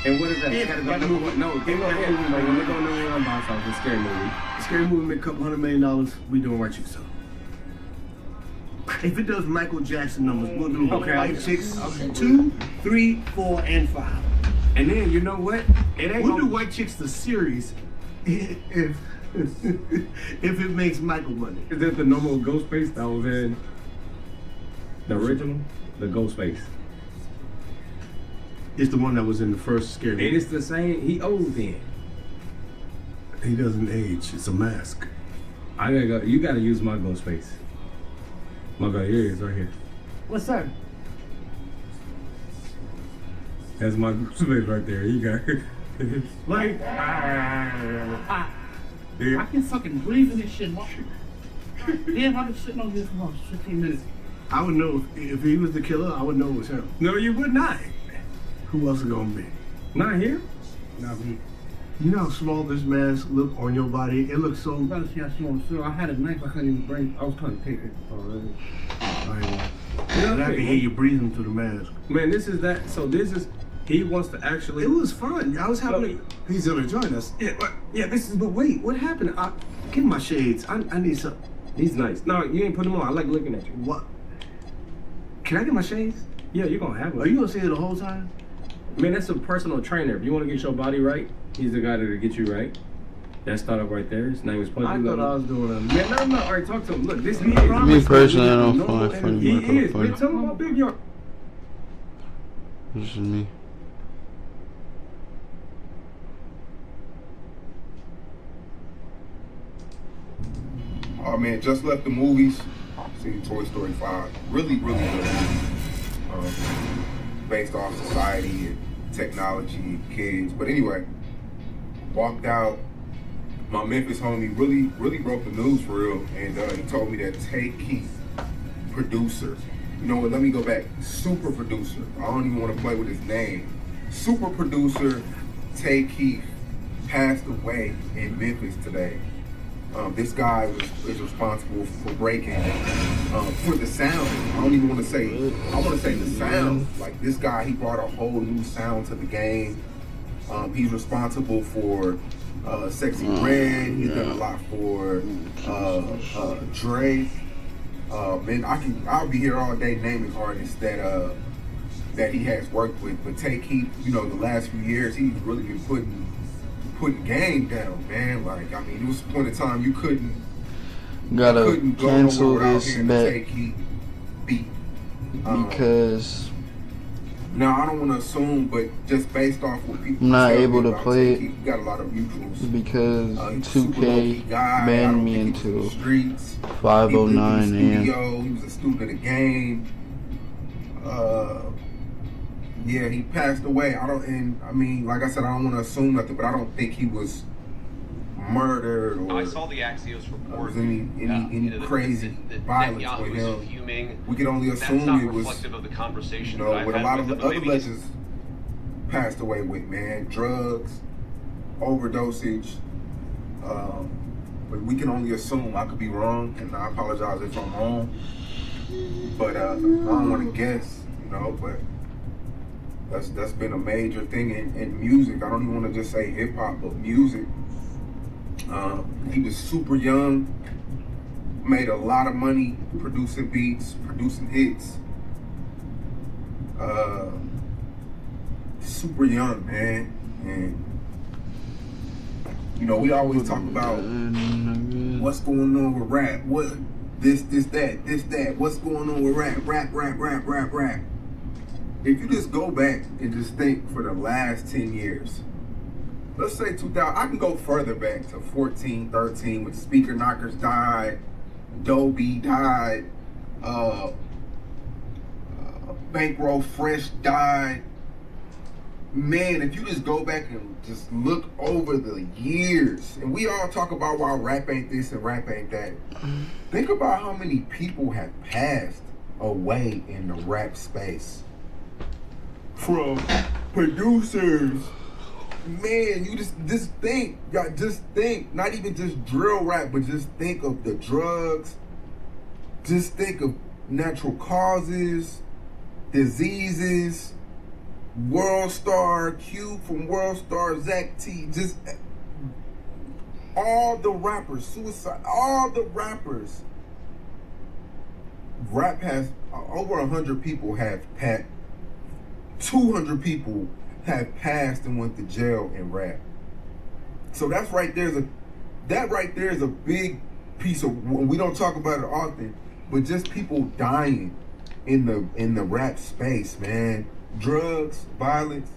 P: And what is that?
O: Yeah,
P: Gotta
O: that
P: go
O: movie.
P: number one. No, they go ahead. Like when they go number one box office, Scary Movie.
O: Scary Movie make a couple $100 million. We doing White Chicks too. If it does Michael Jackson numbers, we'll do White Chicks 2, 3, 4, and 5.
P: And then you know what? It ain't
O: we'll
P: gonna
O: do White Chicks the series if it makes Michael money.
P: Is that the normal Ghostface that was in the original? The Ghostface.
O: It's the one that was in the first Scary Movie.
P: And it's the same. He old then.
O: He doesn't age. It's a mask.
P: I gotta go. You gotta use my Ghostface. My God, here it is, right here.
K: What's up?
P: That's my Ghostface right there. You got it.
K: Like, I can fucking breathe in this shit. Damn, I've been sitting on this for about 15 minutes.
O: I would know if he was the killer. I would know it was him.
P: No, you would not.
O: Who else is gonna be?
P: Not here.
O: Not me. You know how small this mask look on your body? It looks so.
K: You gotta see how small it is. I had a knife. I couldn't even bring. I was trying to take it already.
O: And I can hear you breathing through the mask.
P: Man, this is that. So this is. He wants to actually.
O: It was fun. I was having. He's gonna join us.
P: Yeah, but
O: this is. But wait, what happened? Give me my shades. I need some.
P: He's nice. No, you ain't put them on. I like looking at you.
O: What? Can I get my shades?
P: Yeah, you're gonna have one.
O: Are you gonna say it the whole time?
P: Man, that's a personal trainer. If you want to get your body right, he's the guy that'll get you right. That startup right there. His name is Punch.
O: I thought I was doing a.
P: Man, no. All right, talk to him. Look, this.
B: Me personally, I don't find Funny
P: He
B: Marco
P: is.
B: funny.
P: Man, tell him how big you are.
B: This is me.
Q: Oh man, just left the movies. Seen Toy Story 5. Really good movie. Based off society and technology and kids. But anyway, walked out. My Memphis homie really broke the news for real. And he told me that Tay Keith, producer. You know what, let me go back. Super producer. I don't even want to play with his name. Super producer Tay Keith passed away in Memphis today. This guy is responsible for breaking for the sound. I don't even want to say. I want to say the sound. Like this guy, he brought a whole new sound to the game. He's responsible for Sexy Red. He's done a lot for Dre. Man, I'll be here all day naming artists that he has worked with. But Take Heat, you know, the last few years he's really been putting game down, man. Like, I mean, it was a point in time you couldn't
B: gotta cancel this bet
Q: Take Heat beat.
B: because
Q: now I don't want to assume, but just based off what people
B: I'm not
Q: tell me
B: able to
Q: about
B: play
Q: Take Heat, we got a lot of mutuals.
B: because
Q: He's a super
B: 2K
Q: low-key guy. I
B: banned
Q: don't
B: me
Q: think he was in
B: into
Q: the streets.
B: 509
Q: He
B: AM.
Q: was a student of the game. Yeah, he passed away. I mean, like I said, I don't want to assume nothing, but I don't think he was murdered or
R: I saw the Axios report.
Q: any crazy violence with him.
R: Fuming.
Q: We can only
R: That's
Q: assume
R: not
Q: it was,
R: reflective of the conversation
Q: you know,
R: that I've
Q: what a
R: had
Q: lot of
R: with
Q: the
R: him, but
Q: other
R: maybe he's-
Q: legends passed away with, man. Drugs, overdosage. But we can only assume. I could be wrong, and I apologize if I'm wrong. But I don't want to guess, you know, but that's been a major thing in music. I don't even want to just say hip hop, but music. He was super young, made a lot of money producing beats, producing hits. Super young, man. And you know, we always talk about what's going on with rap. What this, that. What's going on with rap? If you just go back and just think for the last 10 years, let's say 2000, I can go further back to 14, 13 when Speaker Knockers died, Dobie died, Bankroll Fresh died. Man, if you just go back and just look over the years, and we all talk about why rap ain't this and rap ain't that. Think about how many people have passed away in the rap space. From producers, man, you just think, y'all just think, not even just drill rap, but just think of the drugs, just think of natural causes, diseases, World Star, Q from World Star, Zach T, just all the rappers, suicide, all the rappers. Rap has over 100 people have passed. 200 people have passed and went to jail in rap. So that's right there is a big piece of, we don't talk about it often, but just people dying in the rap space, man. Drugs, violence,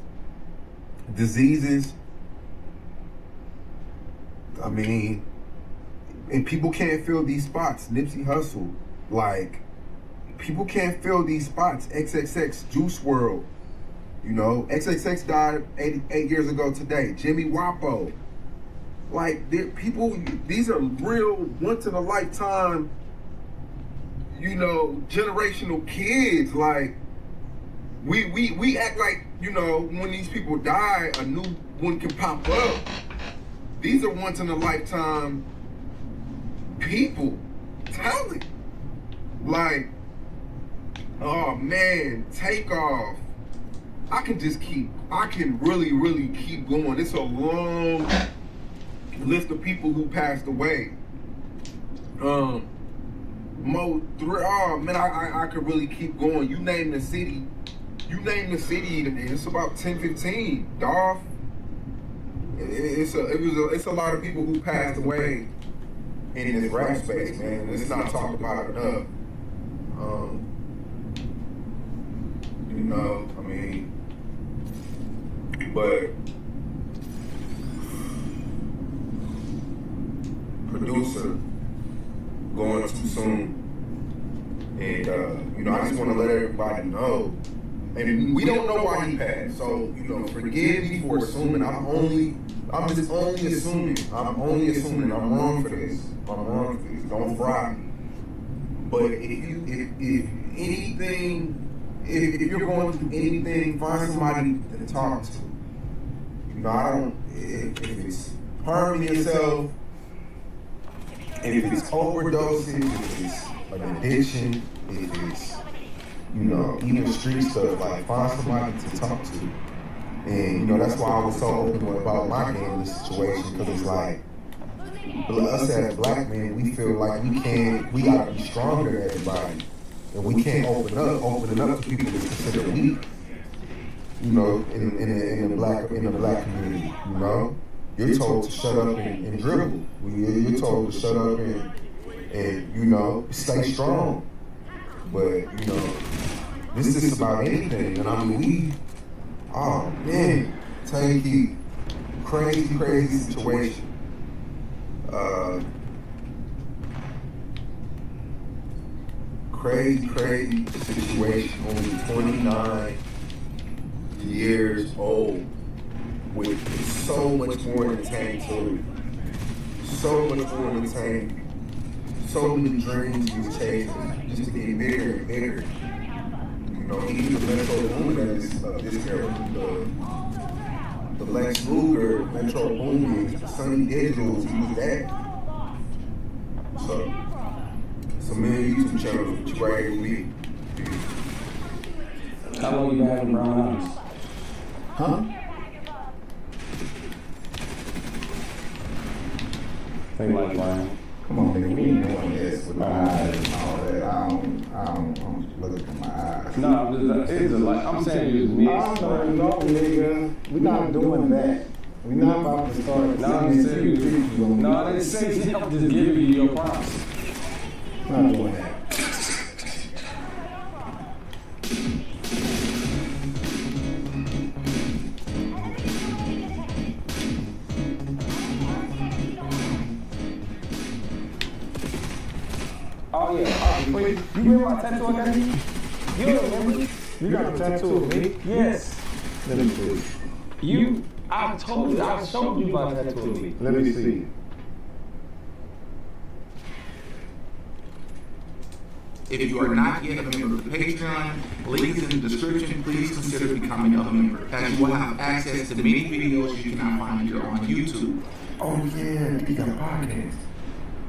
Q: diseases. I mean, and people can't fill these spots. Nipsey Hussle, like, people can't fill these spots. XXX, Juice WRLD. You know, XXX died 8 years ago today. Jimmy Wapo. Like, people, these are real once in a lifetime, you know, generational kids. Like, we act like, you know, when these people die, a new one can pop up. These are once in a lifetime people, talent. Like, oh man, Takeoff. I can really keep going. It's a long list of people who passed away. Oh man, I could really keep going. You name the city, and it's about 10, 15. Dolph. It's a lot of people who passed away in this rap space, man. It's not talked about enough. You know, I mean, but producer going too soon, and you know, I just want to let everybody know. And we don't know why he passed, so you know, forgive me for assuming. I'm just only assuming. I'm wrong for this. Don't fry me. But if you're going through anything, find somebody to talk to. You know, if it's harming yourself, if it's overdosing, if it's an addiction, if it's, you know, even street stuff, like find somebody to talk to.
S: And, you know, that's why I was so open about my gambling situation, because it's like, us as black men, we feel like we gotta be stronger than everybody. And we can't open it up to people that consider weak, you know, in the black community, you know. You're told to shut up and dribble. You're told to shut up and you know, stay strong. But, you know, this is about anything. And I mean, oh man, Tanky, crazy situation. Crazy situation. Only 29 years old with so much more than Tank to it. So much more than Tank. So many dreams he was chasing just to get bigger and bigger. You know, he's the Metro Boomin of this era. The Lex Luger, Metro Boomin, the Sunny Digitals, he was that. So, it's a million YouTube channels that you right here with me.
T: How long you been having brown eyes?
S: Huh?
T: Think like Brian.
S: Come on, nigga, we ain't doing this with my eyes and all that. I don't look at my eyes.
T: No, it's like, I'm saying it's me.
S: No, nigga, we're not doing that. We're not about to start.
T: No, I didn't say I'm just giving you your props.
S: I'm not doing that.
T: Oh yeah, wait, you remember my tattoo I got you? You don't remember?
S: You got a tattoo of me?
T: Yes.
S: Let me see.
T: I told you, I showed you my tattoo of me.
S: Let me see.
U: If you are not yet a member of the Patreon, link is in the description. Please consider becoming a member, as you will have access to many videos you cannot find here on YouTube.
S: Oh yeah, you got a podcast.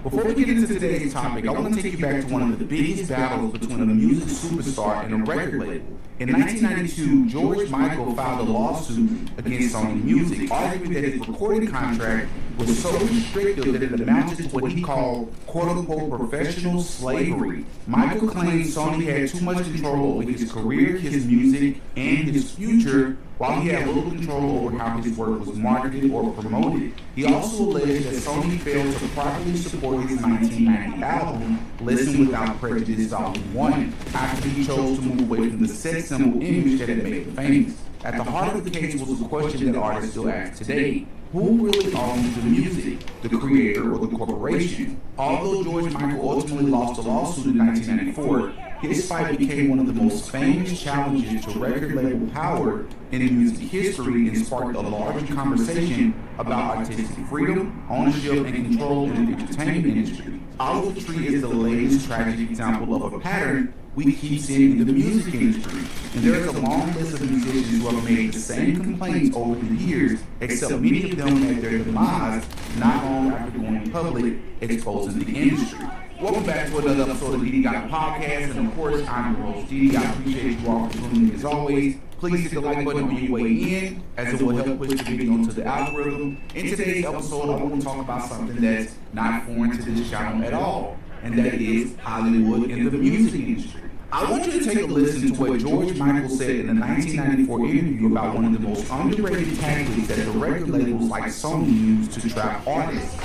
U: Before we get into today's topic, I want to take you back to one of the biggest battles between a music superstar and a record label. In 1992, George Michael filed a lawsuit against Sony Music, arguing that his recording contract was so restrictive that it amounted to what he called quote-unquote professional slavery. Michael claimed Sony had too much control over his career, his music, and his future, while he had little control over how his work was marketed or promoted. He also alleged that Sony failed to properly support his 1990 album, Listen Without Prejudice Volume 1, after he chose to move away from the sex symbol image that had made him famous. At the heart of the case was a question that artists still ask today. Who really owns the music, the creator or the corporation? Although George Michael ultimately lost the lawsuit in 1994, his fight became one of the most famous challenges to record label power in music history and sparked a larger conversation about artistic freedom, ownership, and control in the entertainment industry. Oliver Tree is the latest tragic example of a pattern we keep seeing in the music industry. And there is a long list of musicians who have made the same complaints over the years, except many of them had their demise not long after going public, exposing the industry. Welcome back to another episode of Didi Got a Podcast, and of course, I'm your host, Didi. I appreciate you all for tuning in as always. Please hit the like button on your way in, as it will help push the video into the algorithm. In today's episode, I want to talk about something that's not foreign to this channel at all, and that is Hollywood and the music industry. I want you to take a listen to what George Michael said in a 1994 interview about one of the most underrated tactics that the record labels like Sony use to trap artists.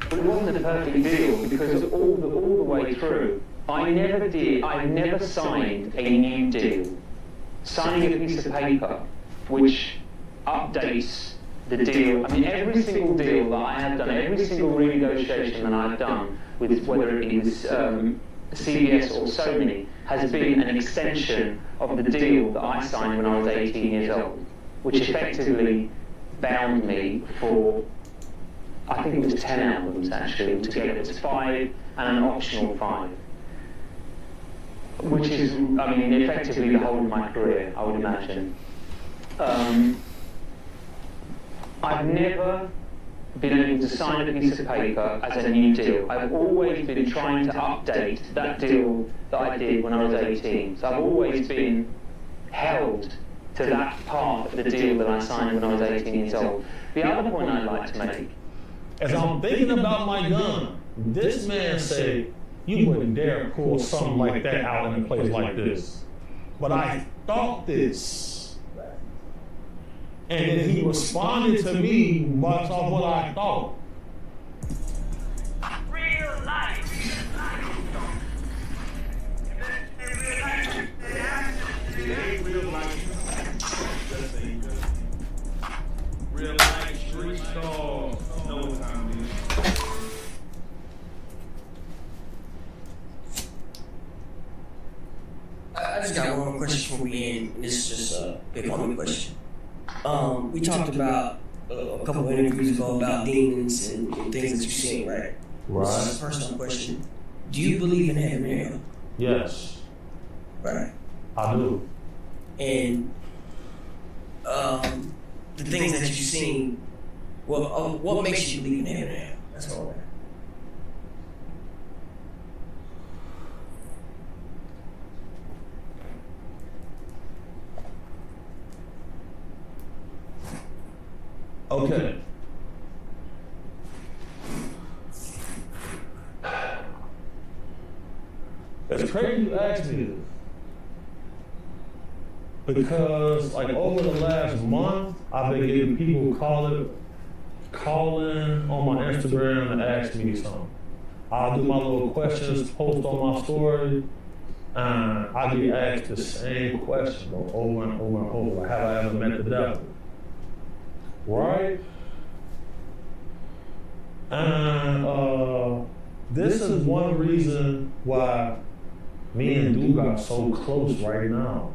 V: But it wasn't a perfect deal because all the way through, I never signed a new deal. Signing a piece of paper which updates the deal. I mean, every single deal that I have done, every single renegotiation that I've done, with whether it is CBS or Sony, has been an extension of the deal that I signed when I was 18 years old, which effectively bound me for, I think it was 10 albums actually, altogether. It was 5 and an optional 5. Which is, I mean, effectively the whole of my career, I would imagine. I've never been able to sign a piece of paper as a new deal. I've always been trying to update that deal that I did when I was 18. So I've always been held to that part of the deal that I signed when I was 18 years old. The other point I'd like to make,
A: as I'm thinking about my gun, this man said, you wouldn't dare pull something like that out in a place like this. But I thought this. And then he responded to me much of what I thought.
K: Real life. Real life street stars. Know what time it is.
F: I just got one more question for we end. This is just a big homie question. We talked about a couple of interviews ago about demons and things that you've seen, right?
A: Right.
F: This is a personal question. Do you believe in heaven and hell?
A: Yes.
F: Right.
A: I do.
F: And the things that you've seen, what makes you believe in heaven and hell? That's all.
A: Okay. It's crazy you asked me this. Because like over the last month, I've been getting people calling on my Instagram and ask me something. I'll do my little questions, post on my story, and I get asked the same question over and over and over. Like, have I ever met the devil? Right? And this is one reason why me and Duke are so close right now.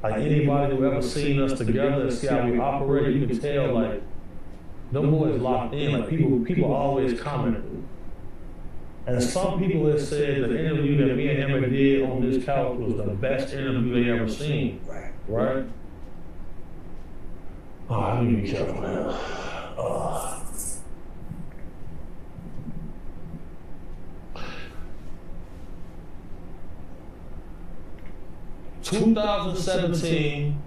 A: Like anybody who ever seen us together and see how we operate, you can tell like them boys locked in. Like people always commented. And some people have said the interview that me and him did on this couch was the best interview they ever seen. Right? Oh, I need to be careful now. 2017,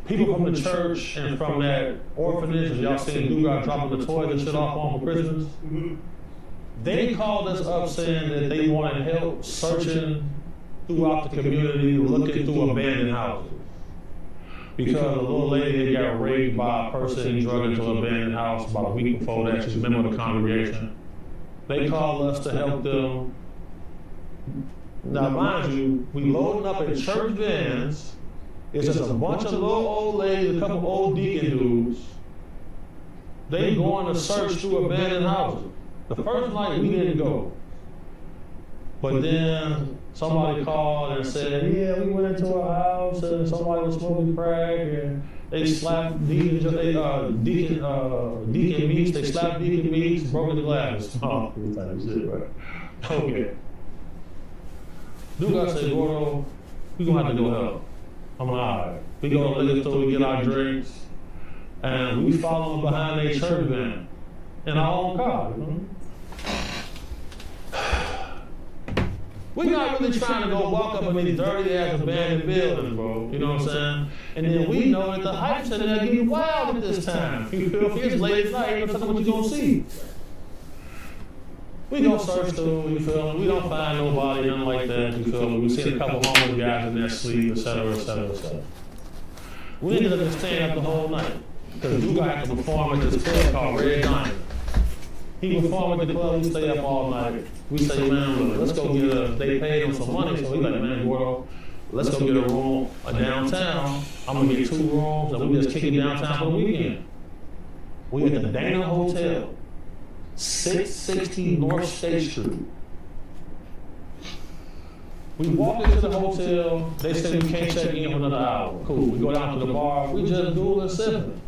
A: people from the church and from that orphanage, y'all seen Dugas dropping the toys and shit off on for Christmas? They called us up saying that they wanted help searching throughout the community, looking through abandoned houses. Because a little lady had got raped by a person and drugged into an abandoned house about a week before that. She's a member of the congregation. They called us to help them. Now, mind you, we loading up in church vans. It's just a bunch of little old ladies, a couple old deacon dudes. They going to search through abandoned houses. The first night we didn't go. But then somebody called and said, yeah, we went into a house and somebody was smoking crack and they slapped Deacon Meeks, they slapped Deacon Meeks, broke the glass. Oh, shit, right? Okay. Dugas said, Gordo, we gonna have to go help. I'm like, all right. We go to the liquor store, we get our drinks, and we follow them behind their church van in our own car. We're not really trying to go walk up in these dirty ass abandoned buildings, bro. You know what I'm saying? And then we know that the hype said they're getting wild at this time. You feel me? It's late at night, you know what you gonna see. We don't search through, you feel me? We don't find nobody, nothing like that, you feel me? We see a couple homeless guys in their sleep, etc., etc., etc. We ended up staying up the whole night. Because Dugas had to perform at this club called Red Diamond. He performed at the club, we stay up all night. We say, man, let's go get they paid him some money, so we like, man, Gordo, let's go get a room downtown. I'm gonna get 2 rooms, and we just kick it downtown for the weekend. We at the Dana Hotel, 660 North State Street. We walk into the hotel, they say we can't check in for another hour. Cool, we go down to the bar, we just do and sipping.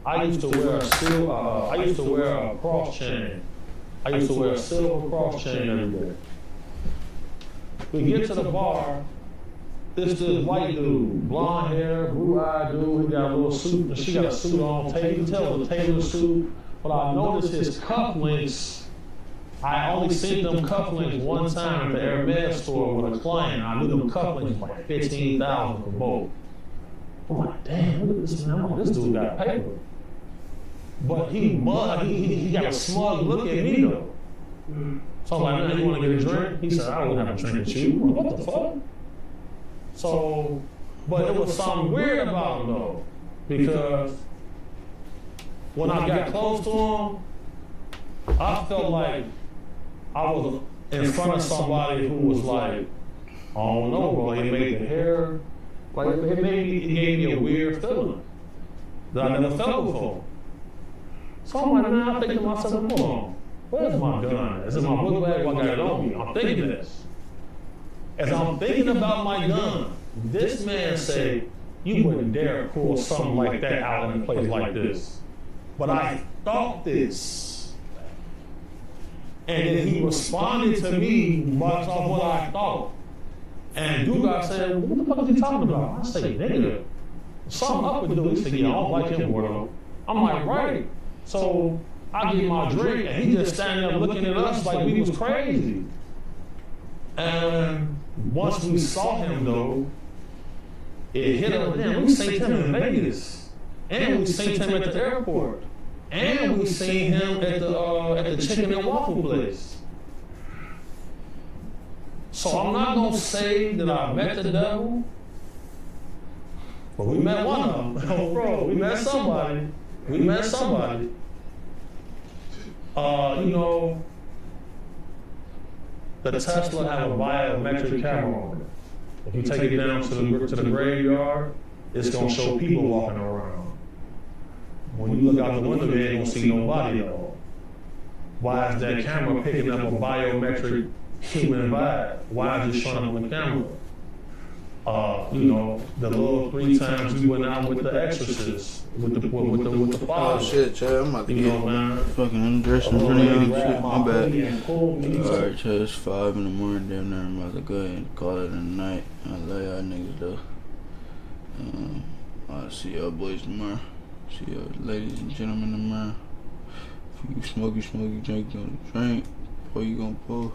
A: I used to wear a cross chain. I used to wear a silver cross chain every day. We get to the bar, this white dude, blonde hair, blue-eyed dude, he got a little suit, and she got a suit on, you can tell it was a tailored suit, but I noticed his cufflinks I only seen them cufflinks one time at the Hermes store with a client. I knew them cufflinks was like $15,000 for both. I'm like, damn, look at this man. I'm like, this dude got paper. But he got a smug look at me though. So I'm like, man, you want to get a drink? He said, I don't have a drink with you. I'm like, what the fuck? So, but it was something weird about him though, because when I got close to him, I felt like I was in front of somebody who was like, I don't know, bro. He made the hair, like it gave me a weird feeling that I never felt before. So I'm like, man, I'm thinking to myself, hold on, where's my gun? Is it my book bag? What I got it on me? I'm thinking this. As I'm thinking about my gun, this man said, you wouldn't dare pull something like that out in a place like this. But I thought this. And then he responded to me much of what I thought. And Dugas said, what the fuck is he talking about? I said, nigga, something up with dude. He said, yeah, I don't like him, bro. I'm like, right. So I get my drink, and he just standing there looking at us like we was crazy. And once we saw him, though, it hit us. Damn, we seen him in Vegas, and we seen him at the airport, and we seen him at the chicken and waffle place. So I'm not gonna say that I met the devil, but we met one of them. Oh, bro, we met somebody. We met somebody. You know, the Tesla have a biometric camera on it. If you take it down to the graveyard, it's gonna show people walking around. When you look out the window, you ain't gonna see nobody at all. Why is that camera picking up a biometric human vibe? Why is it showing up on the camera? You know, the little 3 times we went out with the Exorcist, with the father.
B: Oh shit, Chad, I'm about to
A: you
B: get
A: know, man.
B: fucking undressed and drink shit. My bad. Alright, Chad, it's 5 in the morning, damn near. I'm about to go ahead and call it a night. I love y'all niggas though. I'll see y'all boys tomorrow. See y'all ladies and gentlemen tomorrow. If you smoke, you drink, don't drink. Before you gonna pull.